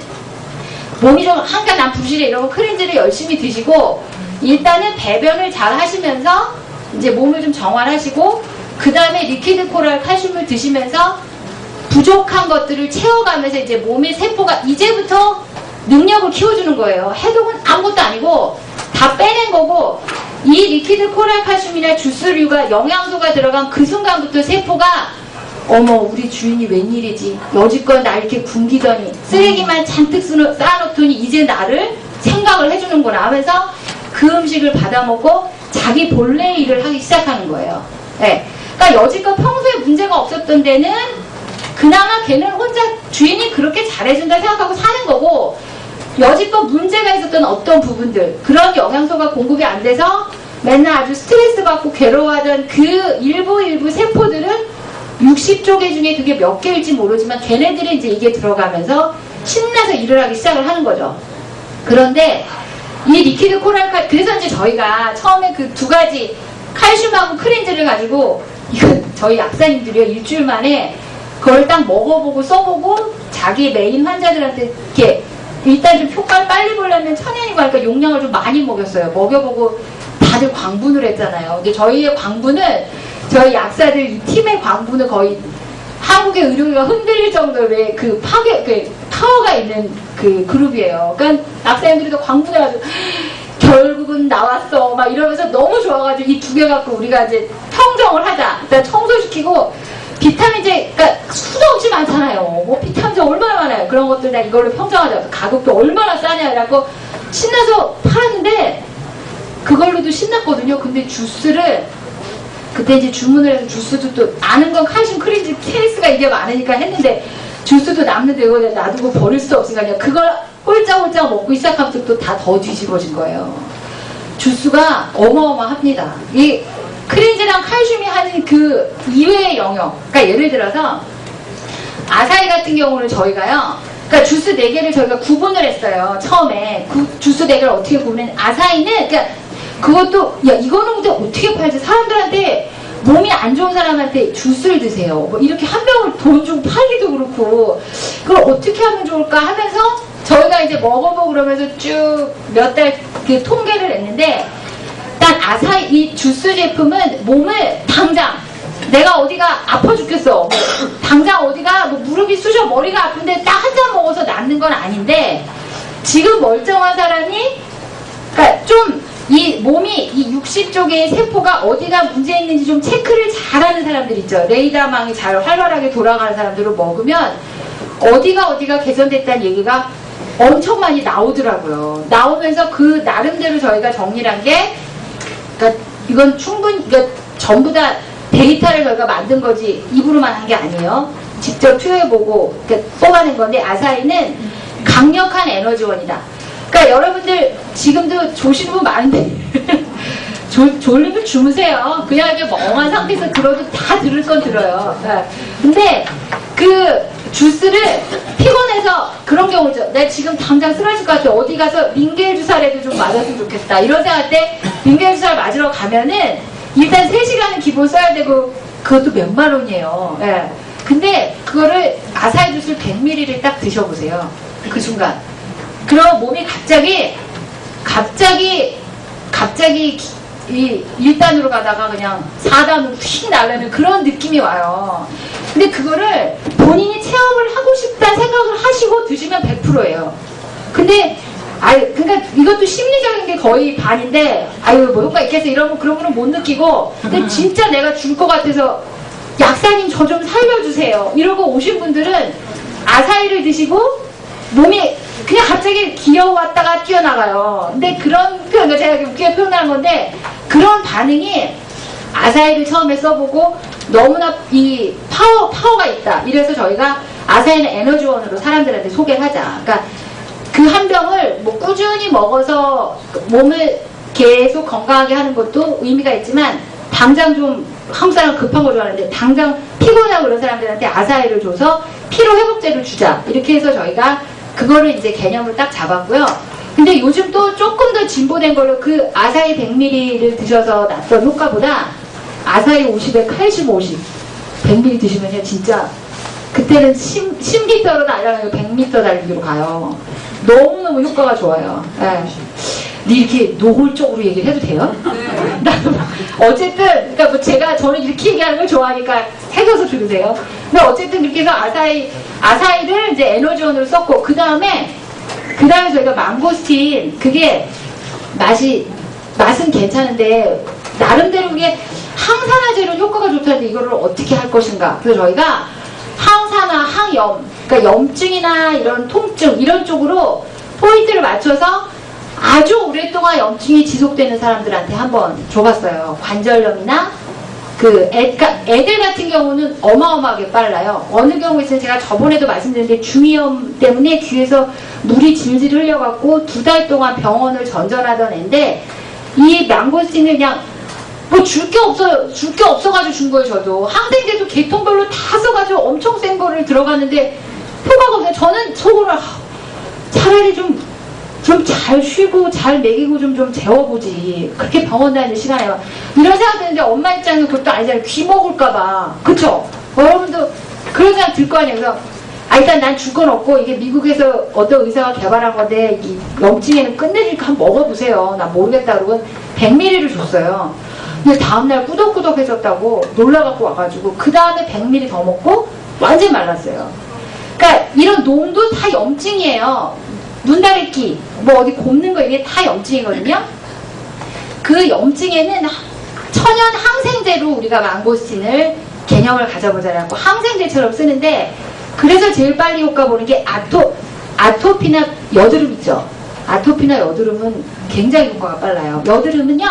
몸이 좀 한간 난 부실해 이러면 클렌즈를 열심히 드시고 일단은 배변을 잘 하시면서 이제 몸을 좀 정화하시고 그 다음에 리퀴드 코랄 칼슘을 드시면서 부족한 것들을 채워가면서 이제 몸의 세포가 이제부터 능력을 키워주는 거예요. 해독은 아무것도 아니고 다 빼낸 거고 이 리퀴드 코랄 칼슘이나 주스류가 영양소가 들어간 그 순간부터 세포가 어머 우리 주인이 웬일이지 여지껏 나 이렇게 굶기더니 쓰레기만 잔뜩 쌓아놓더니 이제 나를 생각을 해주는구나 하면서 그 음식을 받아먹고 자기 본래의 일을 하기 시작하는 거예요. 네. 그러니까 여지껏 평소에 문제가 없었던 데는 그나마 걔는 혼자 주인이 그렇게 잘해준다 생각하고 사는 거고 여지껏 문제가 있었던 어떤 부분들 그런 영양소가 공급이 안 돼서 맨날 아주 스트레스 받고 괴로워하던 그 일부 세포들은 60조 개 중에 그게 몇 개일지 모르지만 걔네들이 이제 이게 들어가면서 신나서 일을 하기 시작을 하는 거죠. 그런데 이 리퀴드 코랄 그래서 이제 저희가 처음에 그 두 가지 칼슘하고 클렌즈를 가지고 이거 저희 약사님들이요 일주일 만에 그걸 딱 먹어보고 써보고 자기 메인 환자들한테 이렇게 일단 좀 효과를 빨리 보려면 천연이고 하니까 용량을 좀 많이 먹였어요. 먹여보고 다들 광분을 했잖아요. 근데 저희의 광분은 저희 약사들 이 팀의 광분은 거의 한국의 의료가 흔들릴 정도로 그 파워가 있는 그 그룹이에요. 그러니까 약사님들도 광분해가지고 결국은 나왔어 막 이러면서 너무 좋아가지고 이 두 개 갖고 우리가 이제 평정을 하자. 일단 청소시키고 비타민제, 그러니까 수도 없이 많잖아요. 뭐 비타민제 얼마나 많아요. 그런 것들 다 이걸로 평정하자. 가격도 얼마나 싸냐라고 신나서 팔았는데 그걸로도 신났거든요. 근데 주스를 그때 이제 주문을 해서 주스도 또 아는 건 칼슘 크린즈 케이스가 이게 많으니까 했는데 주스도 남는데 이거 놔두고 버릴 수 없으니까 그냥 그걸 홀짝홀짝 먹고 시작하면서 또 다 더 뒤집어진 거예요. 주스가 어마어마합니다. 이 크린즈랑 칼슘이 하는 그 이외의 영역, 그러니까 예를 들어서 아사히 같은 경우는 저희가요, 그러니까 주스 4개를 저희가 구분을 했어요. 처음에 주스 4개를 어떻게 구분했는데 아사히는 그러니까 그것도 야 이거는 근데 어떻게 팔지? 사람들한테 몸이 안 좋은 사람한테 주스를 드세요. 뭐 이렇게 한 병을 돈 주고 팔기도 그렇고 그걸 어떻게 하면 좋을까 하면서 저희가 이제 먹어보고 그러면서 쭉 몇 달 그 통계를 냈는데 일단 아사히 이 주스 제품은 몸을 당장 내가 어디가 아파 죽겠어. 뭐 당장 어디가 뭐 무릎이 쑤셔 머리가 아픈데 딱 한 잔 먹어서 낫는 건 아닌데 지금 멀쩡한 사람이 그러니까 좀 이 몸이 이 육식 쪽의 세포가 어디가 문제 있는지 좀 체크를 잘하는 사람들 있죠. 레이더망이 잘 활발하게 돌아가는 사람들을 먹으면 어디가 개선됐다는 얘기가 엄청 많이 나오더라고요. 나오면서 그 나름대로 저희가 정리를 한 게 그러니까 이건 충분히 그러니까 전부 다 데이터를 저희가 만든 거지 입으로만 한 게 아니에요. 직접 투여해보고 그러니까 뽑아낸 건데 아사히는 강력한 에너지원이다. 그러니까 여러분들 지금도 조시는 분 많은데 졸리면 주무세요. 그냥 이렇게 멍한 상태에서 들어도 다 들을 건 들어요. 네. 근데 그 주스를 피곤해서 그런 경우 있죠. 내가 지금 당장 쓰러질 것 같아. 어디 가서 링겔 주사라도 좀 맞았으면 좋겠다. 이런 생각할 때 링겔 주사를 맞으러 가면은 일단 3시간은 기본 써야 되고 그것도 몇만 원이에요. 네. 근데 그거를 아사히 주스를 100ml를 딱 드셔보세요. 그 순간. 그럼 몸이 갑자기 이 1단으로 가다가 그냥 4단으로 휙 날라는 그런 느낌이 와요. 근데 그거를 본인이 체험을 하고 싶다는 생각을 하시고 드시면 100%예요. 근데 그러니까 이것도 심리적인 게 거의 반인데 아유 뭐 효과 있겠어 이런 그런 거는 못 느끼고 근데 진짜 내가 줄 것 같아서 약사님 저 좀 살려주세요 이러고 오신 분들은 아사히를 드시고 몸이 그냥 갑자기 기어왔다가 뛰어나가요. 근데 그런 그러니까 제가 웃기게 표현하는 건데 그런 반응이 아사히를 처음에 써보고 너무나 이 파워가 있다. 이래서 저희가 아사히는 에너지원으로 사람들한테 소개를 하자. 그러니까 그 한 병을 뭐 꾸준히 먹어서 몸을 계속 건강하게 하는 것도 의미가 있지만 당장 좀 한국 사람 급한 거 좋아하는데 당장 피곤하고 그런 사람들한테 아사히를 줘서 피로 회복제를 주자. 이렇게 해서 저희가 그거를 이제 개념을 딱 잡았고요. 근데 요즘 또 조금 더 진보된 걸로 그 아사히 100ml를 드셔서 났던 효과보다 아사히 50에 칼슘 50 100ml 드시면요 진짜 그때는 10m로 날아가요. 100m 달리기로 가요. 너무너무 효과가 좋아요. 네. 이렇게 노골적으로 얘기를 해도 돼요? 나도 어쨌든 그러니까 뭐 저는 이렇게 얘기하는 걸 좋아하니까 해줘서 들으세요. 근데 어쨌든 그렇게 해서 아사히를 이제 에너지원으로 썼고 그 다음에 저희가 망고스틴 그게 맛은 괜찮은데 나름대로 그게 항산화제로 효과가 좋다는데 이거를 어떻게 할 것인가. 그래서 저희가 항산화, 항염, 그러니까 염증이나 이런 통증 이런 쪽으로 포인트를 맞춰서 아주 오랫동안 염증이 지속되는 사람들한테 한번 줘봤어요. 관절염이나 애들 같은 경우는 어마어마하게 빨라요. 어느 경우에 있어요. 제가 저번에도 말씀드렸는데 중이염 때문에 귀에서 물이 질질 흘려갖고 2달 동안 병원을 전전하던 애인데 이 망고스틴을 그냥 뭐 줄 게 없어가지고 준 거예요. 저도 항생제도 계통별로 다 써가지고 엄청 센 거를 들어갔는데 효과가 없어요. 저는 속으로 차라리 좀 잘 쉬고 잘 먹이고 좀 재워보지. 그렇게 병원 다니는 시간에 이런 생각 드는데 엄마 입장에서 그것도 아니잖아요. 귀 먹을까봐. 그쵸? 여러분도 그런 생각 들 거 아니에요. 그래서 일단 난 줄 건 없고 이게 미국에서 어떤 의사가 개발한 건데 이 염증에는 끝내주니까 한번 먹어보세요. 난 모르겠다 그러고 100ml를 줬어요. 근데 다음날 꾸덕꾸덕해졌다고 놀라갖고 와가지고 그 다음에 100ml 더 먹고 완전히 말랐어요. 그러니까 이런 놈도 다 염증이에요. 눈다래끼, 뭐 어디 곱는 거 이게 다 염증이거든요. 그 염증에는 천연 항생제로 우리가 망고스틴을 개념을 가져보자라고 항생제처럼 쓰는데, 그래서 제일 빨리 효과 보는 게 아토피나 여드름 있죠. 아토피나 여드름은 굉장히 효과가 빨라요. 여드름은요,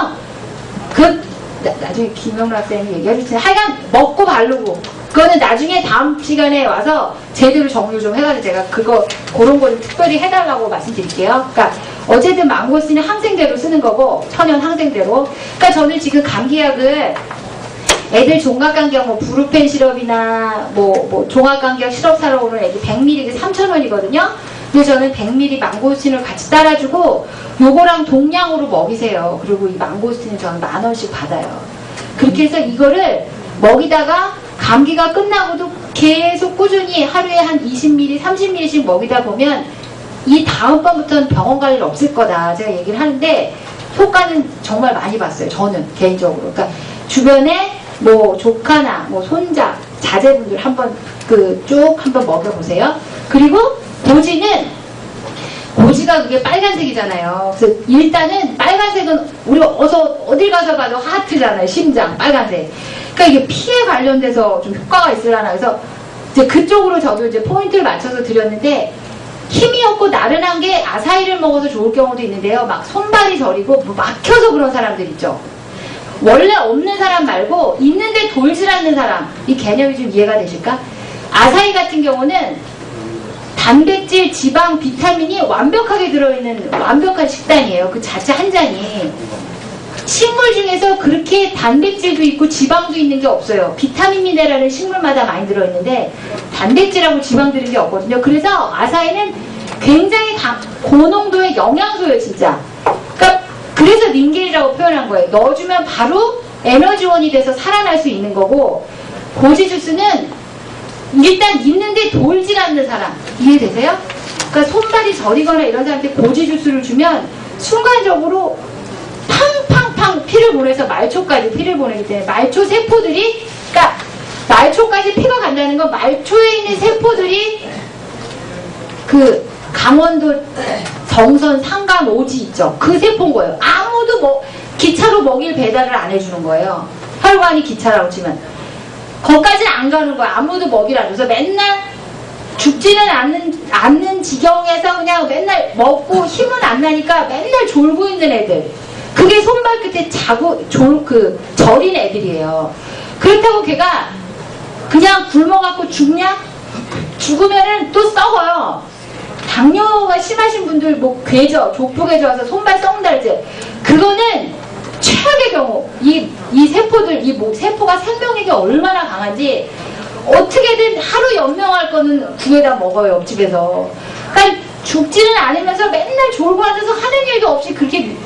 나중에 김영라 쌤이 얘기해 주세요. 하여간 먹고 바르고, 그거는 나중에 다음 시간에 와서 제대로 정리 좀 해가지고 제가 그런 거를 특별히 해달라고 말씀드릴게요. 그러니까 어쨌든 망고스틴은 항생제로 쓰는 거고, 천연 항생제로. 그러니까 저는 지금 감기약을 애들 종합감기약 브루펜 시럽이나 종합감기약 시럽 사러 오는 애들 100ml가 3,000원이거든요. 근데 저는 100ml 망고스틴을 같이 따라주고 요거랑 동량으로 먹이세요. 그리고 이 망고스틴은 저는 10,000원씩 받아요. 그렇게 해서 이거를 먹이다가 감기가 끝나고도 계속 꾸준히 하루에 한 20ml, 30ml씩 먹이다 보면 이 다음번부터는 병원 갈 일 없을 거다 제가 얘기를 하는데, 효과는 정말 많이 봤어요. 저는 개인적으로. 그러니까 주변에 조카나 손자, 자제분들 한번 쭉 한번 먹여보세요. 그리고 고지가 그게 빨간색이잖아요. 그래서 일단은 빨간색은 우리 어딜 가서 봐도 하트잖아요. 심장 빨간색. 그러니까 이게 피에 관련돼서 좀 효과가 있으려나. 그래서 이제 그쪽으로 저도 이제 포인트를 맞춰서 드렸는데, 힘이 없고 나른한 게 아사히를 먹어서 좋을 경우도 있는데요. 막 손발이 저리고 막혀서 그런 사람들 있죠. 원래 없는 사람 말고 있는데 돌질 않는 사람, 이 개념이 좀 이해가 되실까? 아사히 같은 경우는 단백질, 지방, 비타민이 완벽하게 들어있는 완벽한 식단이에요. 그 자체 한 잔이. 식물 중에서 그렇게 단백질도 있고 지방도 있는 게 없어요. 비타민, 미네랄은 식물마다 많이 들어있는데 단백질하고 지방 들은 게 없거든요. 그래서 아사히는 굉장히 고농도의 영양소예요, 진짜. 그래서 링겔이라고 표현한 거예요. 넣어주면 바로 에너지원이 돼서 살아날 수 있는 거고, 고지 주스는 일단 있는데 돌질 않는 사람, 이해되세요? 그러니까 손발이 저리거나 이런 사람한테 고지 주스를 주면 순간적으로 팡팡팡 피를 보내서 말초까지 피를 보내기 때문에 말초 세포들이, 그러니까 말초까지 피가 간다는 건 말초에 있는 세포들이 강원도 정선 상간 오지 있죠. 그 세포인 거예요. 아무도 기차로 먹일 배달을 안 해주는 거예요. 혈관이 기차라고 치면. 거기까지는 안 가는 거야. 아무도 먹이를 안 줘서 맨날 죽지는 않는 지경에서 그냥 맨날 먹고 힘은 안 나니까 맨날 졸고 있는 애들. 그게 손발 끝에 저린 애들이에요. 그렇다고 걔가 그냥 굶어갖고 죽냐? 죽으면은 또 썩어요. 당뇨가 심하신 분들 족부괴저 와서 손발 썩는달지, 그거는 최악의 경우. 이 세포들, 세포가 생명력이 얼마나 강한지 어떻게든 하루 연명할 거는 구해다 먹어요, 옆집에서. 그러니까 죽지는 않으면서 맨날 졸고 앉아서 하는 일도 없이 그렇게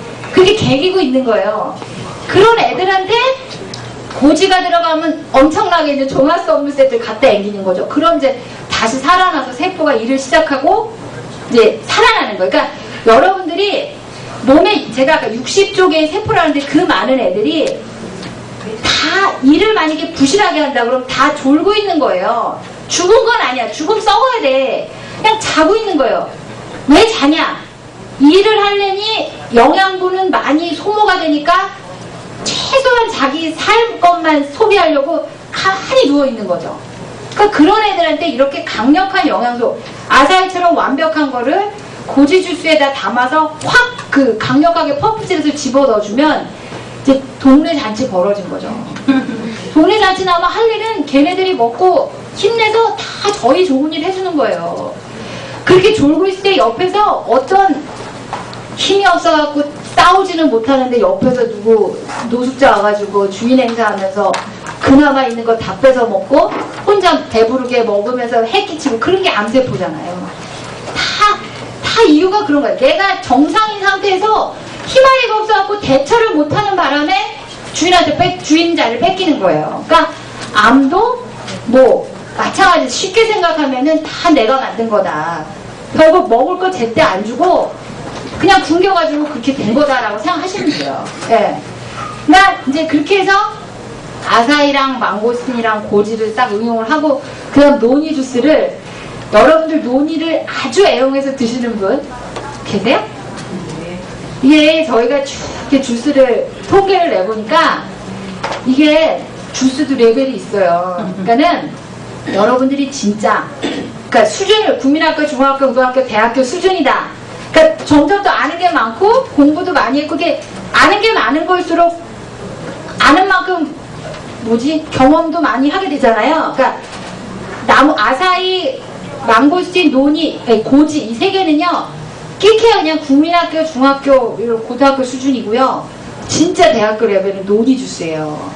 개기고 있는 거예요. 그런 애들한테 고지가 들어가면 엄청나게 이제 종할 수 없는 셋을 갖다 앵기는 거죠. 그럼 이제 다시 살아나서 세포가 일을 시작하고 이제 살아나는 거예요. 그러니까 여러분들이 몸에, 제가 아까 60조 개의 세포라는데 그 많은 애들이 다 일을 만약에 부실하게 한다 그러면 다 졸고 있는 거예요. 죽은 건 아니야. 죽으면 썩어야 돼. 그냥 자고 있는 거예요. 왜 자냐? 일을 하려니 영양분은 많이 소모가 되니까 최소한 자기 살 것만 소비하려고 가만히 누워있는 거죠. 그러니까 그런 애들한테 이렇게 강력한 영양소, 아사히처럼 완벽한 거를 고지 주스에다 담아서 확 강력하게 펌프질해서 집어넣어주면 이제 동네 잔치 벌어진 거죠. 동네 잔치 나면 할 일은 걔네들이 먹고 힘내서 다 저희 좋은 일 해주는 거예요. 그렇게 졸고 있을 때 옆에서 어떤 힘이 없어갖고 싸우지는 못하는데 옆에서 누구 노숙자 와가지고 주인 행사하면서 그나마 있는 거 다 뺏어 먹고 혼자 배부르게 먹으면서 해끼치고, 그런 게 암세포잖아요. 다 이유가 그런 거예요. 내가 정상인 상태에서 희망이 없어갖고 대처를 못하는 바람에 주인 자리를 뺏기는 거예요. 그러니까 암도 마찬가지. 쉽게 생각하면은 다 내가 만든 거다. 결국 먹을 거 제때 안 주고 그냥 굶겨가지고 그렇게 된 거다라고 생각하시면 돼요. 예. 그러니까 이제 그렇게 해서 아사히랑 망고스틴이랑 고지를 딱 응용을 하고, 그 다음 노니 주스를, 여러분들 노니를 아주 애용해서 드시는 분 계세요? 이게 저희가 쭉 이렇게 주스를 통계를 내보니까 이게 주스도 레벨이 있어요. 그러니까는 여러분들이 진짜 그러니까 수준을 국민학교, 중학교, 고등학교, 대학교 수준이다. 그러니까 점점 더 아는 게 많고 공부도 많이 했고 그게 아는 게 많은 걸수록 아는 만큼 경험도 많이 하게 되잖아요. 그러니까 아사히, 망고스틴, 노니, 고지 이 세 개는요 끼케야 그냥 국민학교, 중학교, 고등학교 수준이고요. 진짜 대학교 레벨은 노니 주스예요.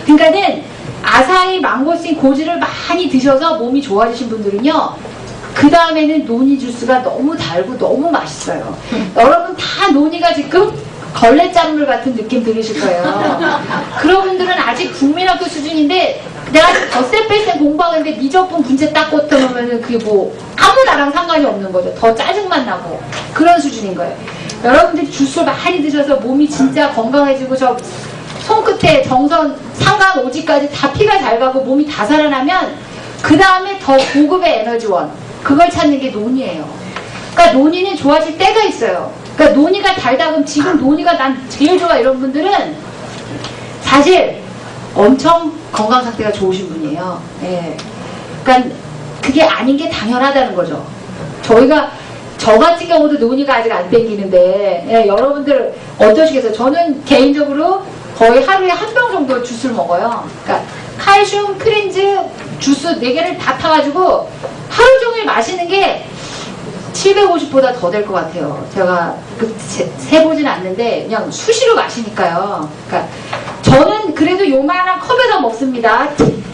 그러니까는 아사히, 망고스틴, 고지를 많이 드셔서 몸이 좋아지신 분들은요. 그 다음에는 노니 주스가 너무 달고 너무 맛있어요. 여러분 다 노니가 지금 걸레짠물 같은 느낌 들으실 거예요. 그런 분들은 아직 국민학교 수준인데 내가 덧셈 뺄셈 공부하는데 미적분 분체 딱 꽂혀놓으면 그게 뭐 아무 나랑 상관이 없는 거죠. 더 짜증만 나고 그런 수준인 거예요. 여러분들이 주스를 많이 드셔서 몸이 진짜 건강해지고 저 손끝에 정선, 상간, 오지까지 다 피가 잘 가고 몸이 다 살아나면 그 다음에 더 고급의 에너지원 그걸 찾는 게 논이에요. 그러니까 논이는 좋아질 때가 있어요. 그러니까 논이가 달다 그럼 지금 논이가 난 제일 좋아 이런 분들은 사실 엄청 건강 상태가 좋으신 분이에요. 예. 그러니까 그게 아닌 게 당연하다는 거죠. 저 같은 경우도 논이가 아직 안 땡기는데 예, 여러분들 어떠시겠어요? 저는 개인적으로 거의 하루에 한 병 정도 주스를 먹어요. 그러니까 칼슘, 크린즈, 주스 4개를 다 타가지고 하루 종일 마시는 게 750보다 더 될 것 같아요. 제가 세보진 않는데 그냥 수시로 마시니까요. 그러니까 저는 그래도 요만한 컵에다 먹습니다.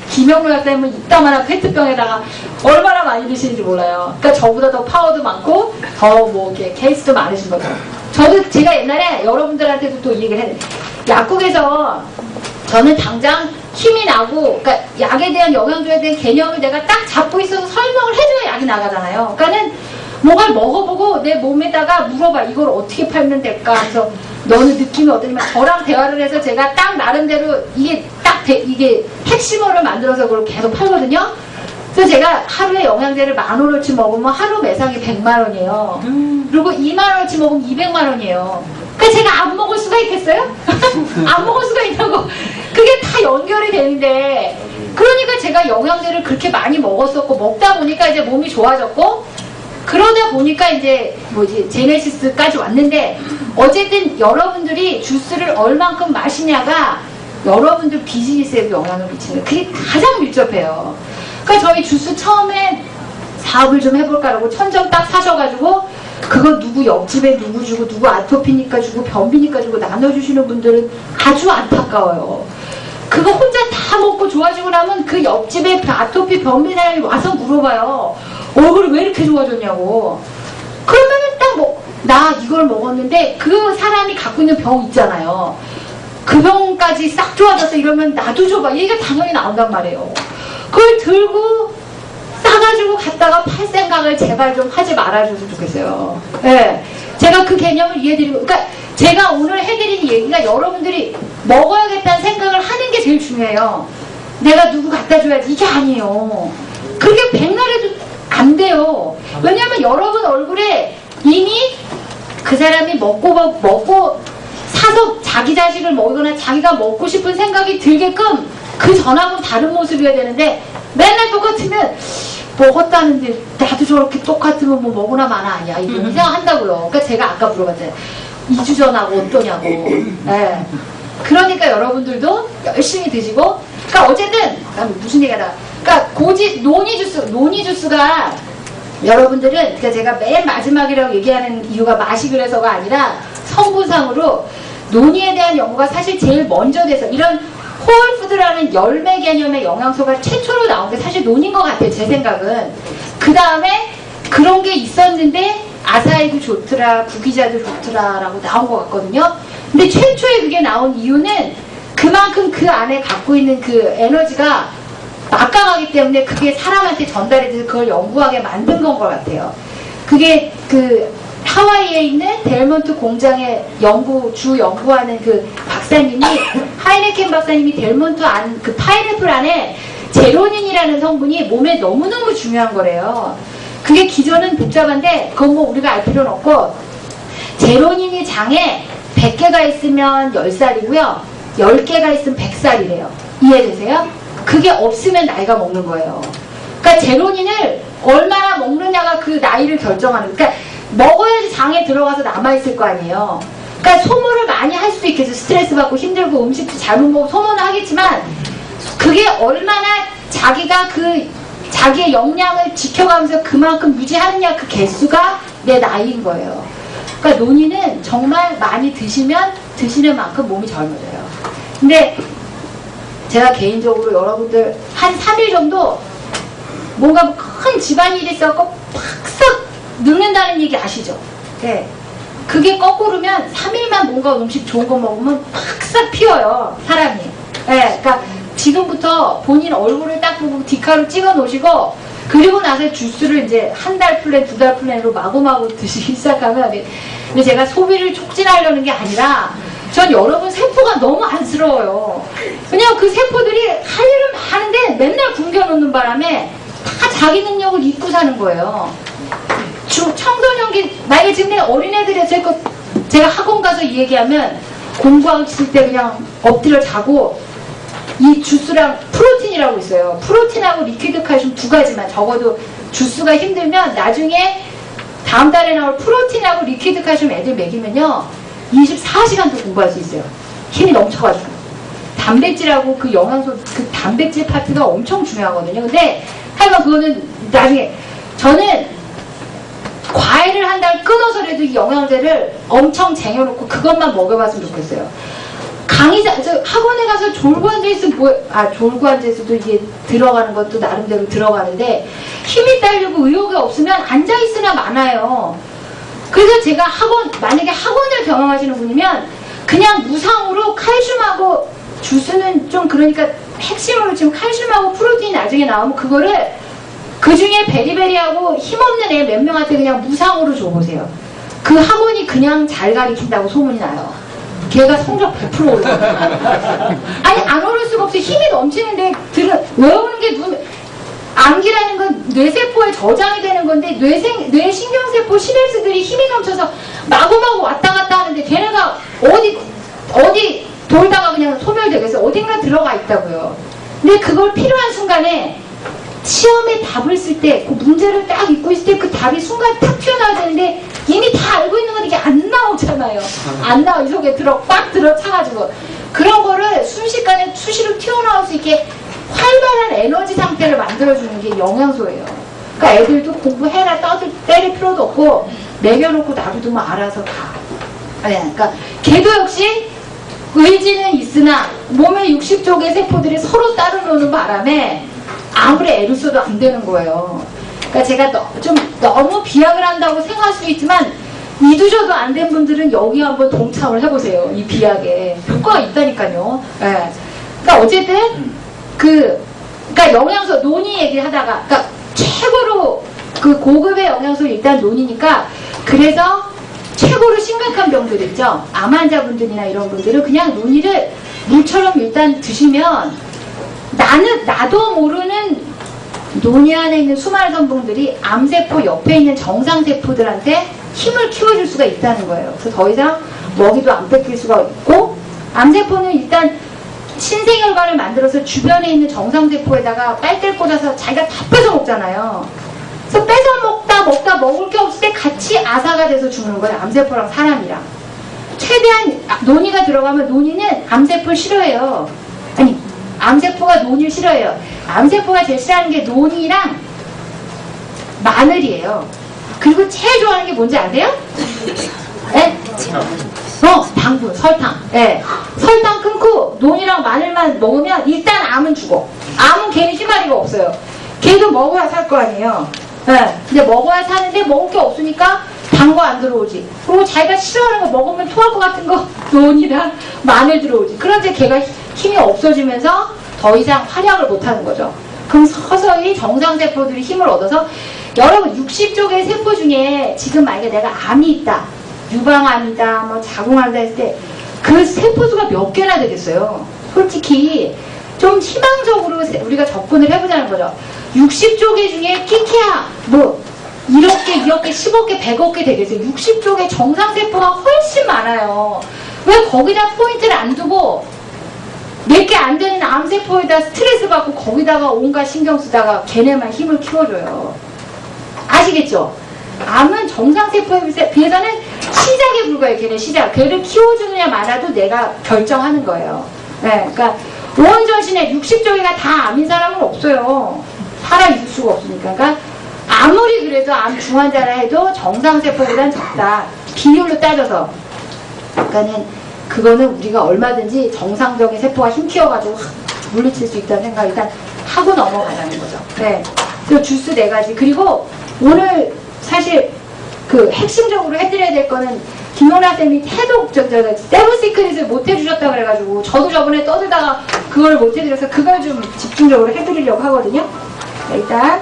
김영로 약사님은 이따만한 페트병에다가 얼마나 많이 드시는지 몰라요. 그러니까 저보다 더 파워도 많고 더 뭐 이렇게 케이스도 많으신 거죠. 저도 제가 옛날에 여러분들한테도 또 이 얘기를 했는데 약국에서 저는 당장 힘이 나고 그러니까 약에 대한 영양소에 대한 개념을 내가 딱 잡고 있어서 설명을 해줘야 약이 나가잖아요. 그러니까는 뭔가를 먹어보고 내 몸에다가 물어봐. 이걸 어떻게 팔면 될까? 그래서 너는 느낌이 어떠냐면 저랑 대화를 해서 제가 딱 나름대로 이게 이게 핵심어를 만들어서 그걸 계속 팔거든요. 그래서 제가 하루에 영양제를 10,000원어치 먹으면 하루 매상이 100만 원이에요. 그리고 2만 원어치 먹으면 200만 원이에요. 그러니까 제가 안 먹을 수가 있겠어요? 안 먹을 수가 있다고. 그게 다 연결이 되는데 그러니까 제가 영양제를 그렇게 많이 먹었었고 먹다 보니까 이제 몸이 좋아졌고 그러다 보니까 이제 제네시스까지 왔는데 어쨌든 여러분들이 주스를 얼만큼 마시냐가 여러분들 비즈니스에도 영향을 미치는 그게 가장 밀접해요. 그러니까 저희 주스 처음에 사업을 좀 해볼까라고 1,000점 딱 사셔가지고 그거 누구 옆집에 누구 주고 누구 아토피니까 주고 변비니까 주고 나눠주시는 분들은 아주 안타까워요. 그거 혼자 다 먹고 좋아지고 나면 그 옆집에 아토피 변비 사람이 와서 물어봐요. 얼굴이 왜 이렇게 좋아졌냐고. 그러면은 딱 나 이걸 먹었는데 그 사람이 갖고 있는 병 있잖아요. 그 병까지 싹 좋아졌어 이러면 나도 줘봐. 얘가 당연히 나온단 말이에요. 그걸 들고 싸가지고 갔다가 팔 생각을 제발 좀 하지 말아줬으면 좋겠어요. 예. 제가 그 개념을 이해드리고, 그러니까 제가 오늘 해드리는 얘기가 여러분들이 먹어야겠다는 생각을 하는 게 제일 중요해요. 내가 누구 갖다 줘야지. 이게 아니에요. 그렇게 백날 해도 안 돼요. 왜냐면 여러분 얼굴에 이미 그 사람이 먹고 사서 자기 자식을 먹이거나 자기가 먹고 싶은 생각이 들게끔 그 전하고는 다른 모습이어야 되는데 맨날 똑같으면 먹었다는데 나도 저렇게 똑같으면 뭐 먹으나 마나 아니야 이런 생각한다고요. 그러니까 제가 아까 물어봤잖아요. 2주 전하고 어떠냐고. 네. 그러니까 여러분들도 열심히 드시고 그러니까 어쨌든 무슨 얘기하다 그러니까 노니 주스가 여러분들은 그러니까 제가 맨 마지막이라고 얘기하는 이유가 맛이 그래서가 아니라 성분상으로 노니에 대한 연구가 사실 제일 먼저 돼서 이런 홀푸드라는 열매 개념의 영양소가 최초로 나온 게 사실 논인 것 같아요. 제 생각은. 그 다음에 그런 게 있었는데 아사히도 좋더라, 구기자도 좋더라라고 나온 것 같거든요. 근데 최초에 그게 나온 이유는 그만큼 그 안에 갖고 있는 그 에너지가 막강하기 때문에 그게 사람한테 전달이 돼서 그걸 연구하게 만든 건 것 같아요. 그게 그 하와이에 있는 델몬트 공장의 주 연구하는 그 박사님이 하이네켄 박사님이 델몬트 그 파인애플 안에 제로닌이라는 성분이 몸에 너무너무 중요한 거래요. 그게 기전은 복잡한데 그건 뭐 우리가 알 필요는 없고 제로닌이 장에 100개가 있으면 10살이고요. 10개가 있으면 100살이래요. 이해되세요? 그게 없으면 나이가 먹는 거예요. 그러니까 제로닌을 얼마나 먹느냐가 그 나이를 결정하는, 그러니까 먹어야지 장에 들어가서 남아있을 거 아니에요. 그러니까 소모를 많이 할 수도 있겠죠. 스트레스 받고 힘들고 음식도 잘못 먹고 소모는 하겠지만 그게 얼마나 자기가 그 자기의 역량을 지켜가면서 그만큼 유지하느냐, 그 개수가 내 나이인 거예요. 그러니까 논의는 정말 많이 드시면 드시는 만큼 몸이 젊어져요. 근데 제가 개인적으로 여러분들 한 3일 정도 뭔가 큰 집안일이 있어서 팍싹 늙는다는 얘기 아시죠? 네. 그게 거꾸로면 3일만 뭔가 음식 좋은 거 먹으면 팍싹 피어요, 사람이. 네. 그러니까 지금부터 본인 얼굴을 딱 보고 디카로 찍어 놓으시고, 그리고 나서 주스를 이제 한 달 플랜, 2달 플랜으로 마구마구 드시기 시작하면, 근데 제가 소비를 촉진하려는 게 아니라 전 여러분 세포가 너무 안쓰러워요. 왜냐면 그 세포들이 할 일은 많은데 맨날 굶겨놓는 바람에 다 자기 능력을 잊고 사는 거예요. 청소년기, 만약에 지금 내 어린애들이 제가 학원 가서 이 얘기하면 공부하실 때 그냥 엎드려 자고, 이 주스랑 프로틴이라고 있어요. 프로틴하고 리퀴드 칼슘 두 가지만, 적어도 주스가 힘들면 나중에 다음 달에 나올 프로틴하고 리퀴드 칼슘 애들 먹이면요 24시간도 공부할 수 있어요. 힘이 넘쳐가지고. 단백질하고 그 영양소, 그 단백질 파트가 엄청 중요하거든요. 근데 하여간 그거는 나중에, 저는 과일을 한 달 끊어서라도 이 영양제를 엄청 쟁여놓고 그것만 먹여봤으면 좋겠어요. 학원에 가서 졸고 앉아있으면 졸고 앉아있어도 이게 들어가는 것도 나름대로 들어가는데, 힘이 딸리고 의욕이 없으면 앉아있으나 많아요. 그래서 제가 만약에 학원을 경험하시는 분이면 그냥 무상으로 칼슘하고, 주스는 좀 그러니까 핵심으로 지금 칼슘하고 프로틴이 나중에 나오면 그거를 그 중에 베리베리하고 힘없는 애 몇 명한테 그냥 무상으로 줘보세요. 그 학원이 그냥 잘 가르친다고 소문이 나요. 걔가 성적 100% 올라요. 아니, 안 오를 수가 없어요. 힘이 넘치는데 외우는 게 암기라는 건 뇌세포에 저장이 되는 건데, 뇌신경세포 시냅스들이 힘이 넘쳐서 마구마구 왔다 갔다 하는데 걔네가 어디 돌다가 그냥 소멸되겠어요. 어딘가 들어가 있다고요. 근데 그걸 필요한 순간에 시험에 답을 쓸 때, 그 문제를 딱 읽고 있을 때 그 답이 순간 탁 튀어나와야 되는데 이미 다 알고 있는 건 이게 안 나오잖아요. 안 나와. 이 속에 꽉 들어차가지고. 그런 거를 순식간에 수시로 튀어나올 수 있게 활발한 에너지 상태를 만들어주는 게 영양소예요. 그러니까 애들도 공부해라 때릴 필요도 없고 먹여놓고 놔두면 알아서 가. 그러니까 걔도 역시 의지는 있으나 몸의 60쪽의 세포들이 서로 따로 노는 바람에 아무리 애를 써도 안 되는 거예요. 그러니까 제가 좀 너무 비약을 한다고 생각할 수도 있지만, 이두저도 안 된 분들은 여기 한번 동참을 해보세요. 이 비약에 효과가 있다니까요. 네. 그러니까 어쨌든 그러니까 영양소 논의 얘기하다가, 그러니까 최고로 그 고급의 영양소 일단 논이니까, 그래서 최고로 심각한 병들 있죠. 암 환자분들이나 이런 분들은 그냥 논이를 물처럼 일단 드시면, 나도 모르는 논이 안에 있는 수많은 성분들이 암세포 옆에 있는 정상세포들한테 힘을 키워줄 수가 있다는 거예요. 그래서 더 이상 먹이도 안 뺏길 수가 있고, 암세포는 일단 신생혈관을 만들어서 주변에 있는 정상세포에다가 빨대를 꽂아서 자기가 다 뺏어 먹잖아요. 그래서 뺏어 먹다 먹을 게 없을 때 같이 아사가 돼서 죽는 거예요. 암세포랑 사람이랑. 최대한 논이가 들어가면, 논이는 암세포를 싫어해요. 아니, 암세포가 논이를 싫어해요. 암세포가 제일 싫어하는 게 논이랑 마늘이에요. 그리고 제일 좋아하는 게 뭔지 아세요? 네? 당분, 설탕. 네. 설탕 끊고 논이랑 마늘만 먹으면 일단 암은 죽어. 암은 걔는 희마리가 없어요. 걔도 먹어야 살 거 아니에요. 네. 근데 먹어야 사는데 먹을 게 없으니까 단 거 안 들어오지. 그리고 자기가 싫어하는 거 먹으면 토할 것 같은 거 논이랑 마늘 들어오지. 그런데 걔가 힘이 없어지면서 더 이상 활약을 못하는 거죠. 그럼 서서히 정상세포들이 힘을 얻어서, 여러분 60쪽의 세포 중에 지금 만약에 내가 암이 있다, 유방암이다, 뭐 자궁암이다 했을 때 그 세포수가 몇 개나 되겠어요. 솔직히 좀 희망적으로 우리가 접근을 해보자는 거죠. 60쪽의 중에 키키야 뭐 1억 개, 2억 개, 10억 개, 100억 개 되겠어요. 60쪽의 정상세포가 훨씬 많아요. 왜 거기다 포인트를 안 두고 몇 개 안 되는 암세포에다 스트레스 받고 거기다가 온갖 신경 쓰다가 걔네만 힘을 키워줘요. 아시겠죠? 암은 정상세포에 비해서는 시작에 불과해요. 걔네 시작. 걔를 키워주느냐 말아도 내가 결정하는 거예요. 네, 그러니까 온 전신에 60조개가 다 암인 사람은 없어요. 살아있을 수가 없으니까. 그러니까 아무리 그래도 암 중환자라 해도 정상세포보다는 적다. 비율로 따져서. 그러니까는 그거는 우리가 얼마든지 정상적인 세포가 힘 키워가지고 물리칠 수 있다는 생각 일단 하고 넘어가자는 거죠. 네. 그리고 주스 4가지. 그리고 오늘 사실 그 핵심적으로 해드려야 될 거는 김용라 쌤이 태도 세븐 시크릿을 못 해주셨다 그래가지고 저도 저번에 떠들다가 그걸 못 해드려서 그걸 좀 집중적으로 해드리려고 하거든요. 네, 일단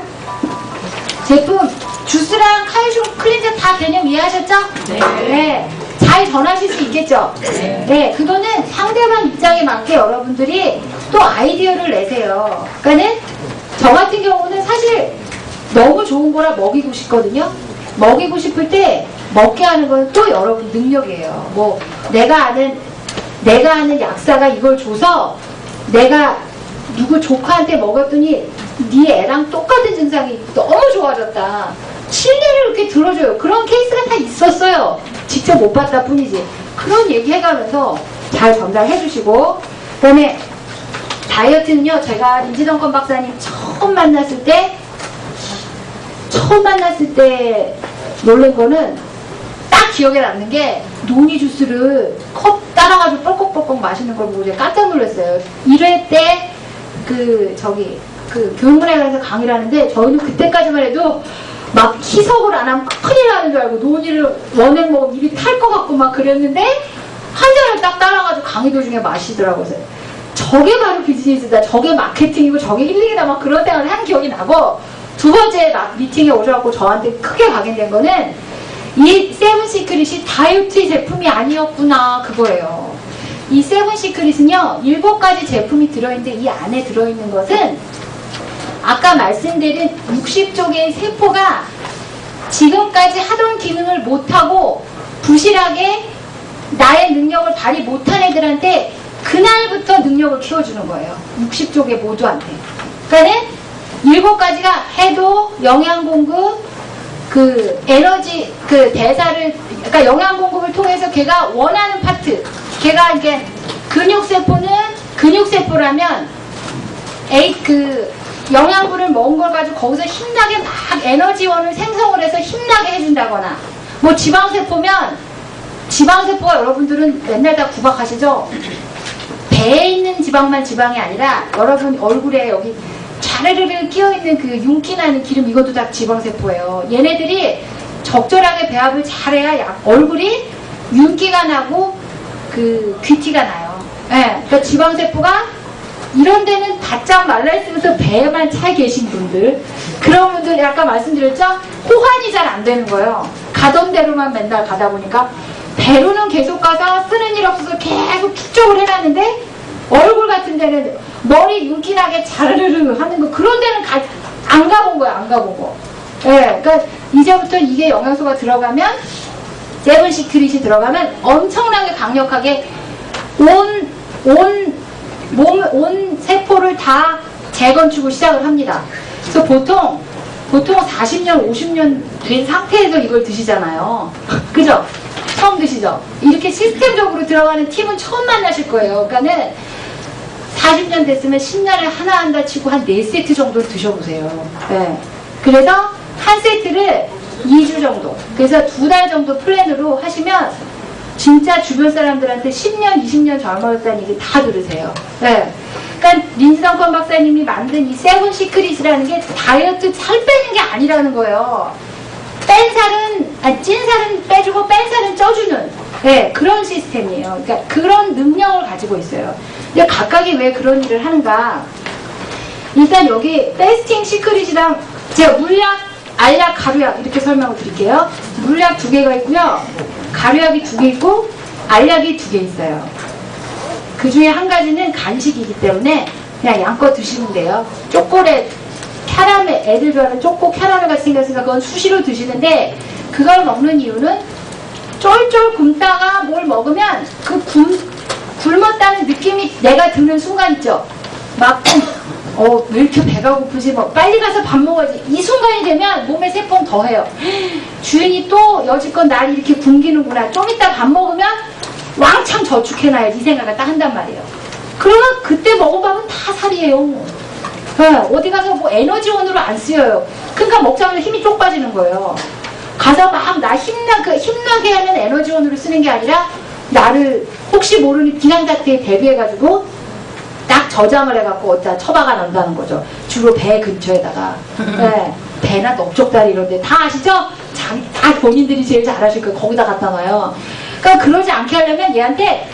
제품 주스랑 칼슘 클린저 다 개념 이해하셨죠? 네. 네. 잘 전하실 수 있겠죠? 네. 그거는 상대방 입장에 맞게 여러분들이 또 아이디어를 내세요. 그러니까는 저 같은 경우는 사실 너무 좋은 거라 먹이고 싶거든요. 먹이고 싶을 때 먹게 하는 건 또 여러분 능력이에요. 뭐 내가 아는 약사가 이걸 줘서 내가 누구 조카한테 먹었더니 네 애랑 똑같은 증상이 너무 좋아졌다. 신뢰를 이렇게 들어줘요. 그런 케이스가 다 있었어요. 직접 못 봤다 뿐이지. 그런 얘기 해가면서 잘 전달해 주시고, 그 다음에 다이어트는요, 제가 임지덕권 박사님 처음 만났을 때 놀란 거는 딱 기억에 남는 게 노니 주스를 컵 따라가지고 뻘꺽뻘꺽 마시는 걸 보고 제가 깜짝 놀랐어요. 1회 때 교육문화에서 강의를 하는데 저희는 그때까지만 해도 막 희석을 안 하면 큰일 나는 줄 알고 노니를 원액 먹으면 입이 탈 것 같고 막 그랬는데 한 잔을 딱 따라가지고 강의 도중에 마시더라고요. 저게 바로 비즈니스다. 저게 마케팅이고 저게 힐링이다. 막 그런 생각을 한 기억이 나고, 두 번째 미팅에 오셔갖고 저한테 크게 각인된 거는 이 세븐 시크릿이 다이어트 제품이 아니었구나 그거예요. 이 세븐 시크릿은요 7가지 제품이 들어있는데 이 안에 들어있는 것은 아까 말씀드린 60쪽의 세포가 지금까지 하던 기능을 못하고 부실하게 나의 능력을 발휘 못한 애들한테 그날부터 능력을 키워주는 거예요. 60쪽의 모두한테. 그러니까는 7가지가 해도 영양 공급, 그 에너지, 그 대사를, 그러니까 영양 공급을 통해서 걔가 원하는 파트, 걔가 이게 근육세포는 근육세포라면 영양분을 먹은 걸 가지고 거기서 힘나게 막 에너지원을 생성을 해서 힘나게 해준다거나, 뭐 지방세포면 지방세포가 여러분들은 맨날 다 구박하시죠? 배에 있는 지방만 지방이 아니라 여러분 얼굴에 여기 자르르르 끼어있는 그 윤기 나는 기름, 이것도 다 지방세포예요. 얘네들이 적절하게 배합을 잘해야 얼굴이 윤기가 나고 그 귀티가 나요. 네, 그러니까 지방세포가 이런 데는 바짝 말라있으면서 배에만 차 계신 분들, 그런 분들 아까 말씀드렸죠? 호환이 잘 안 되는 거예요. 가던 대로만 맨날 가다 보니까 배로는 계속 가서 쓰는 일 없어서 계속 축적을 해놨는데 얼굴 같은 데는 머리 윤기나게 자르르르 하는 거, 그런 데는 안 가본 거야. 안 가본 거. 네, 그러니까 이제부터 이게 영양소가 들어가면, 세븐 시크릿이 들어가면 엄청나게 강력하게 온 세포를 다 재건축을 시작을 합니다. 그래서 보통 40년, 50년 된 상태에서 이걸 드시잖아요. 그죠? 처음 드시죠? 이렇게 시스템적으로 들어가는 팀은 처음 만나실 거예요. 그러니까는 40년 됐으면 10년에 하나 한다 치고 한 4세트 정도를 드셔보세요. 네. 그래서 한 세트를 2주 정도, 그래서 2달 정도 플랜으로 하시면 진짜 주변 사람들한테 10년, 20년 젊어졌다는 얘기 다 들으세요. 네. 그러니까 린스덩컨 박사님이 만든 이 세븐 시크릿이라는 게 다이어트 살 빼는 게 아니라는 거예요. 찐 살은 빼주고 뺀 살은 쪄주는, 네, 그런 시스템이에요. 그러니까 그런 능력을 가지고 있어요. 근데 각각이 왜 그런 일을 하는가? 일단 여기 패스팅 시크릿이랑 제가 물약, 알약, 가루약 이렇게 설명을 드릴게요. 물약 2개가 있고요. 가루약이 2개 있고 알약이 2개 있어요. 그 중에 한 가지는 간식이기 때문에 그냥 양껏 드시면 돼요. 초콜릿, 캐러멜, 애들 좋아하는 초코 캐러멜 같이 생겼으니까 그건 수시로 드시는데, 그걸 먹는 이유는 쫄쫄 굶다가 뭘 먹으면 그 굶었다는 느낌이 내가 드는 순간 있죠. 막 왜 이렇게 배가 고프지? 뭐 빨리 가서 밥 먹어야지. 이 순간이 되면 몸에 세포는 더 해요. 주인이 또 여지껏 날 이렇게 굶기는구나. 좀 이따 밥 먹으면 왕창 저축해놔야지 이 생각을 딱 한단 말이에요. 그러면 그때 먹은 밥은 다 살이에요. 네, 어디 가서 뭐 에너지원으로 안 쓰여요. 그러니까 먹자마자 힘이 쪽 빠지는 거예요. 가서 막 나 힘나게 하는 에너지원으로 쓰는 게 아니라 나를 혹시 모르는 비상사태에 대비해가지고 딱 저장을 해갖고 어디다 처박아 놓는다는 거죠. 주로 배 근처에다가. 네, 배나 넓적다리 이런 데 다 아시죠? 다 본인들이 제일 잘 아실 거예요. 거기다 갖다 놔요. 그러니까 그러지 않게 하려면 얘한테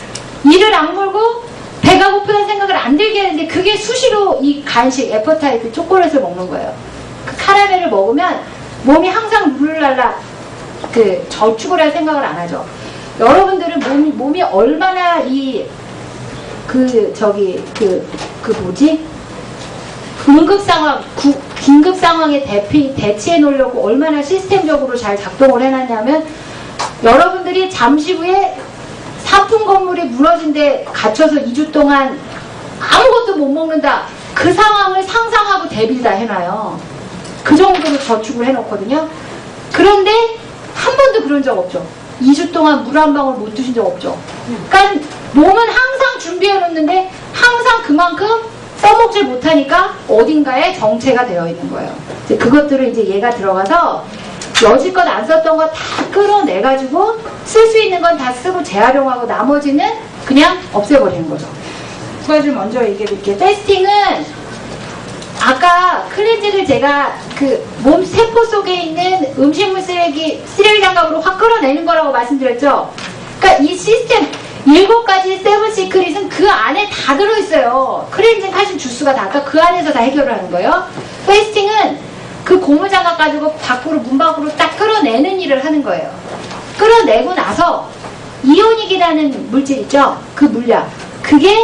이를 악물고 배가 고프다는 생각을 안 들게 하는데 그게 수시로 이 간식, 애퍼타이트, 초콜릿을 먹는 거예요. 그 카라멜을 먹으면 몸이 항상 룰랄라 저축을 할 생각을 안 하죠. 여러분들은 몸이 얼마나 긴급 상황에 대치해 놓으려고 얼마나 시스템적으로 잘 작동을 해놨냐면 여러분들이 잠시 후에 사품 건물이 무너진 데 갇혀서 2주 동안 아무것도 못 먹는다. 그 상황을 상상하고 대비를 다 해놔요. 그 정도로 저축을 해놓거든요. 그런데 한 번도 그런 적 없죠. 2주 동안 물 한 방울 못 드신 적 없죠. 그러니까 몸은 항상 준비해 놓는데 항상 그만큼 써먹질 못하니까 어딘가에 정체가 되어 있는 거예요. 이제 그것들을 이제 얘가 들어가서 여지껏 안 썼던 거 다 끌어내가지고 쓸 수 있는 건 다 쓰고 재활용하고 나머지는 그냥 없애버리는 거죠. 두 가지 먼저 얘기해 드릴게요. 패스팅은 아까 클렌즈를 제가 그 몸 세포 속에 있는 음식물 쓰레기 장갑으로 확 끌어내는 거라고 말씀드렸죠. 그러니까 이 시스템 7가지 세븐 시크릿은 그 안에 다 들어있어요. 클렌징 하신 주스가 다 아까 그 안에서 다 해결을 하는 거예요. 패스팅은 그 고무장갑 가지고 문 밖으로 딱 끌어내는 일을 하는 거예요. 끌어내고 나서 이오닉이라는 물질 있죠. 그 물약. 그게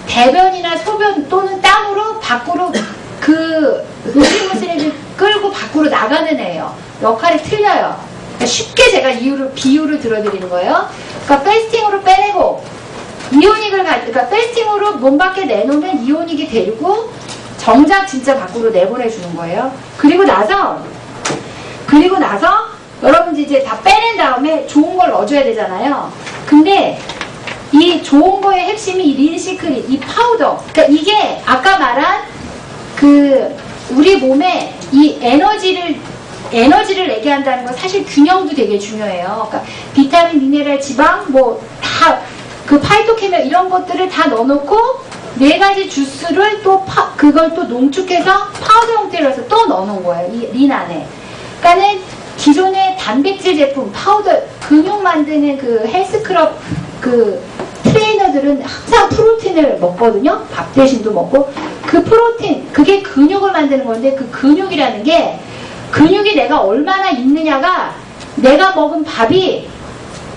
대변이나 소변 또는 땀으로 밖으로 그 음식물 쓰레기를 끌고 밖으로 나가는 애예요. 역할이 틀려요. 그러니까 쉽게 제가 비유를 들어드리는 거예요. 그러니까 패스팅으로 빼내고 그러니까 패스팅으로 몸 밖에 내놓으면 이오닉이 데리고 정작 진짜 밖으로 내보내주는 거예요. 그리고 나서 여러분들 이제 다 빼낸 다음에 좋은 걸 넣어줘야 되잖아요. 근데 이 좋은 거의 핵심이 이 린시크릿, 이 파우더. 그러니까 이게 아까 말한 우리 몸에 이 에너지를 내게 한다는 건 사실 균형도 되게 중요해요. 그러니까 비타민, 미네랄, 지방, 파이토케미칼 이런 것들을 다 넣어놓고 4가지 주스를 그걸 또 농축해서 파우더 형태로 해서 또 넣어놓은 거예요. 이 린 안에. 그러니까는 기존의 단백질 제품, 파우더, 근육 만드는 그 헬스클럽 트레이너들은 항상 프로틴을 먹거든요. 밥 대신도 먹고. 그 프로틴, 그게 근육을 만드는 건데 그 근육이라는 게 근육이 내가 얼마나 있느냐가 내가 먹은 밥이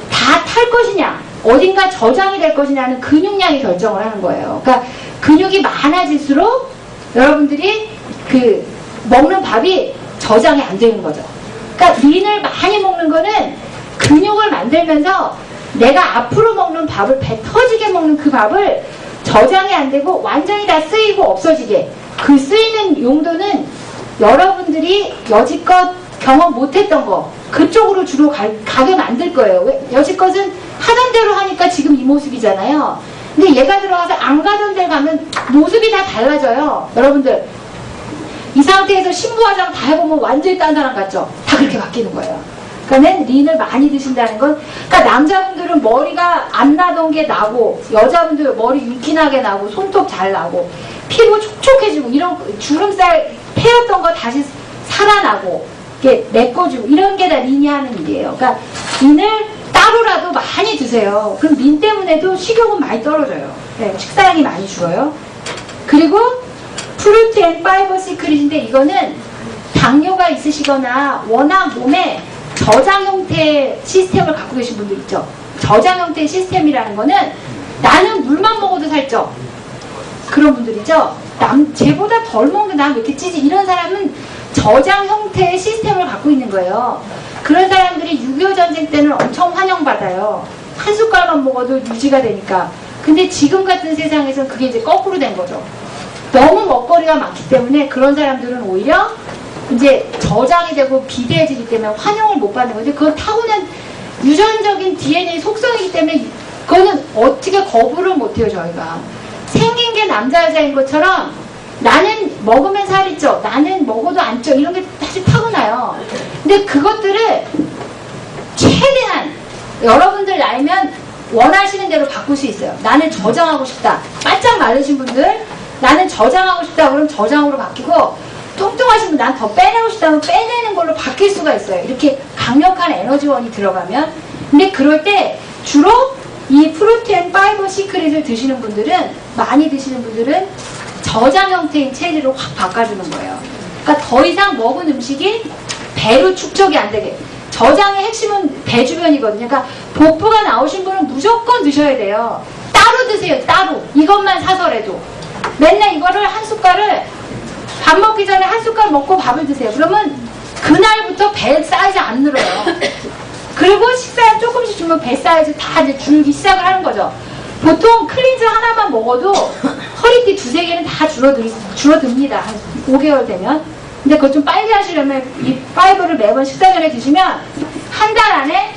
다 탈 것이냐 어딘가 저장이 될 것이냐는 근육량이 결정을 하는 거예요. 그러니까 근육이 많아질수록 여러분들이 먹는 밥이 저장이 안 되는 거죠. 그러니까 린을 많이 먹는 거는 근육을 만들면서 내가 앞으로 먹는 밥을 배 터지게 먹는 그 밥을 저장이 안 되고 완전히 다 쓰이고 없어지게. 그 쓰이는 용도는 여러분들이 여지껏 경험 못했던 거 그쪽으로 주로 가게 만들 거예요. 여지껏은 하던 대로 하니까 지금 이 모습이잖아요. 근데 얘가 들어가서 안 가던 데를 가면 모습이 다 달라져요. 여러분들 이 상태에서 신부 화장 다 해보면 완전히 딴 사람 같죠? 다 그렇게 바뀌는 거예요. 그러니까 린을 많이 드신다는 건, 그러니까 남자분들은 머리가 안 나던 게 나고, 여자분들 머리 윤기나게 나고, 손톱 잘 나고, 피부 촉촉해지고, 이런 주름살 패였던 거 다시 살아나고, 이렇게 메꿔주고, 이런 게 다 린이 하는 일이에요. 그러니까 린을 따로라도 많이 드세요. 그럼 린 때문에도 식욕은 많이 떨어져요. 네, 식사량이 많이 줄어요. 그리고 프루트 앤 파이버 시크릿인데 이거는 당뇨가 있으시거나 워낙 몸에 저장 형태의 시스템을 갖고 계신 분들 있죠. 저장 형태의 시스템이라는 거는 나는 물만 먹어도 살쪄. 그런 분들이죠. 쟤보다 덜 먹는데 난 왜 이렇게 찌지? 이런 사람은 저장 형태의 시스템을 갖고 있는 거예요. 그런 사람들이 6.25 전쟁 때는 엄청 환영받아요. 한 숟갈만 먹어도 유지가 되니까. 근데 지금 같은 세상에서는 그게 이제 거꾸로 된 거죠. 너무 먹거리가 많기 때문에 그런 사람들은 오히려 이제 저장이 되고 비대해지기 때문에 환영을 못 받는 거죠. 그건 타고난 유전적인 DNA 속성이기 때문에 그거는 어떻게 거부를 못해요, 저희가. 생긴 게 남자, 여자인 것처럼 나는 먹으면 살이 쪄, 나는 먹어도 안 쪄, 이런 게 사실 타고나요. 근데 그것들을 최대한 여러분들 나이면 원하시는 대로 바꿀 수 있어요. 나는 저장하고 싶다. 바짝 마르신 분들, 나는 저장하고 싶다. 그럼 저장으로 바뀌고, 뚱뚱하신 분, 난 더 빼내고 싶다면 빼내는 걸로 바뀔 수가 있어요. 이렇게 강력한 에너지원이 들어가면. 근데 그럴 때 주로 이 프로틴 파이버 시크릿을 드시는 분들은, 많이 드시는 분들은 저장 형태인 체리로 확 바꿔주는 거예요. 그러니까 더 이상 먹은 음식이 배로 축적이 안 되게. 저장의 핵심은 배 주변이거든요. 그러니까 복부가 나오신 분은 무조건 드셔야 돼요. 따로 드세요, 따로. 이것만 사서라도. 맨날 이거를 한 숟갈을 밥 먹기 전에 한 숟갈 먹고 밥을 드세요. 그러면 그날부터 배 사이즈 안 늘어요. 그리고 식사에 조금씩 주면 배 사이즈 다 이제 줄기 시작을 하는 거죠. 보통 클린즈 하나만 먹어도 허리띠 두세 개는 다 줄어듭니다. 한 5개월 되면. 근데 그걸 좀 빨리 하시려면 이 파이버를 매번 식사 전에 드시면 한 달 안에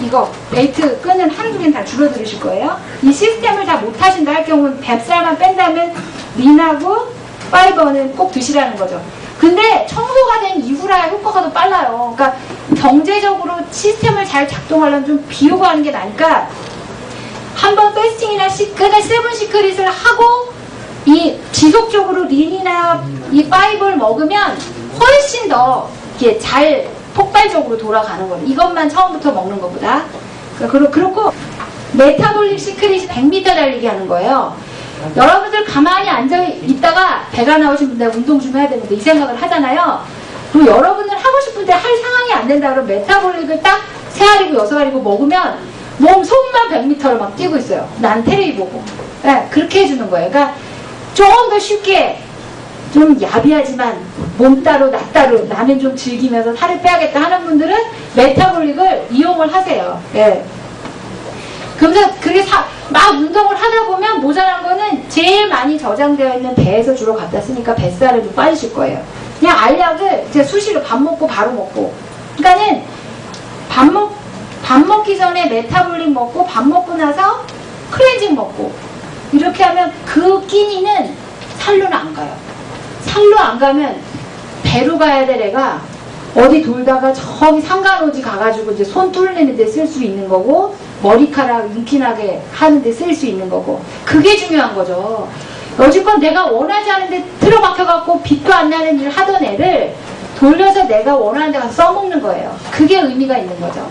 이거 벨트 끈을 한두 개는 다 줄어들으실 거예요. 이 시스템을 다 못하신다 할 경우는 뱃살만 뺀다면 린하고 파이버는 꼭 드시라는 거죠. 근데 청소가 된 이후라야 효과가 더 빨라요. 그러니까 경제적으로 시스템을 잘 작동하려면 좀 비우고 하는 게 나니까 한번 패스팅이나 세븐 시크릿을 하고 이 지속적으로 린이나 이 파이버를 먹으면 훨씬 더 이게 잘 폭발적으로 돌아가는 거예요. 이것만 처음부터 먹는 것보다. 그렇고 메타볼릭 시크릿이 100m 달리기 하는 거예요. 여러분들 가만히 앉아 있다가 배가 나오신 분들 운동 좀 해야 되는데 이 생각을 하잖아요. 그리고 여러분들 하고 싶은데 할 상황이 안 된다 그러면 메타볼릭을 딱 3알이고 6알이고 먹으면 몸 소문만 100m를 막 뛰고 있어요. 난 테레비 보고. 네, 그렇게 해주는 거예요. 그러니까 조금 더 쉽게 좀 야비하지만 몸 따로 나 따로 나는 좀 즐기면서 살을 빼야겠다 하는 분들은 메타볼릭을 이용을 하세요. 예. 그러면서 그게 막 운동을 하다 보면 모자란 거는 제일 많이 저장되어 있는 배에서 주로 갖다 쓰니까 뱃살을 좀 빠지실 거예요. 그냥 알약을 이제 수시로 밥 먹고 바로 먹고. 그러니까는 밥 먹기 전에 메타볼릭 먹고 밥 먹고 나서 클렌징 먹고 이렇게 하면 그 끼니는 살로는 안 가요. 살로 안 가면 배로 가야 될 애가 어디 돌다가 저기 상간오지 가가지고 이제 손 뚫리는 데 쓸 수 있는 거고 머리카락 윤기나게 하는 데 쓸 수 있는 거고 그게 중요한 거죠. 여지껏 내가 원하지 않은데 틀어박혀갖고 빛도 안 나는 일을 하던 애를 돌려서 내가 원하는 데 가서 써먹는 거예요. 그게 의미가 있는 거죠.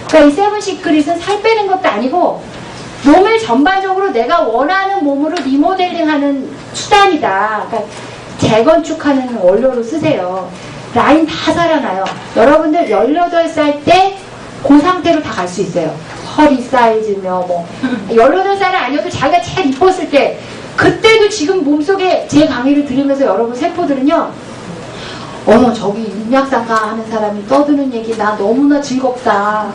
그러니까 이 세븐 시크릿은 살 빼는 것도 아니고 몸을 전반적으로 내가 원하는 몸으로 리모델링하는 수단이다. 그러니까 재건축하는 원료로 쓰세요. 라인 다 살아나요. 여러분들 18살 때 그 상태로 다 갈 수 있어요. 허리 사이즈며 뭐 18살은 아니어도 자기가 제일 이뻤을 때 그때도 지금 몸속에 제 강의를 들으면서 여러분 세포들은요 어머 저기 윤약상가 하는 사람이 떠드는 얘기 나 너무나 즐겁다.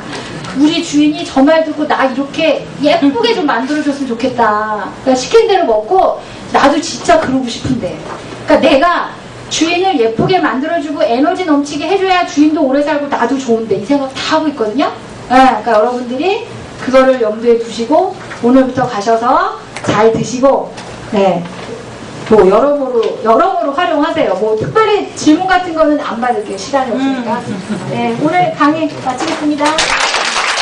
우리 주인이 저 말 듣고 나 이렇게 예쁘게 좀 만들어줬으면 좋겠다. 그러니까 시킨 대로 먹고 나도 진짜 그러고 싶은데. 그러니까 내가 주인을 예쁘게 만들어주고 에너지 넘치게 해줘야 주인도 오래 살고 나도 좋은데 이 생각 다 하고 있거든요. 네, 그러니까 여러분들이 그거를 염두에 두시고 오늘부터 가셔서 잘 드시고 네. 뭐 여러모로 활용하세요. 뭐 특별히 질문 같은 거는 안 받을게요. 시간이 없으니까. 네, 오늘 강의 마치겠습니다.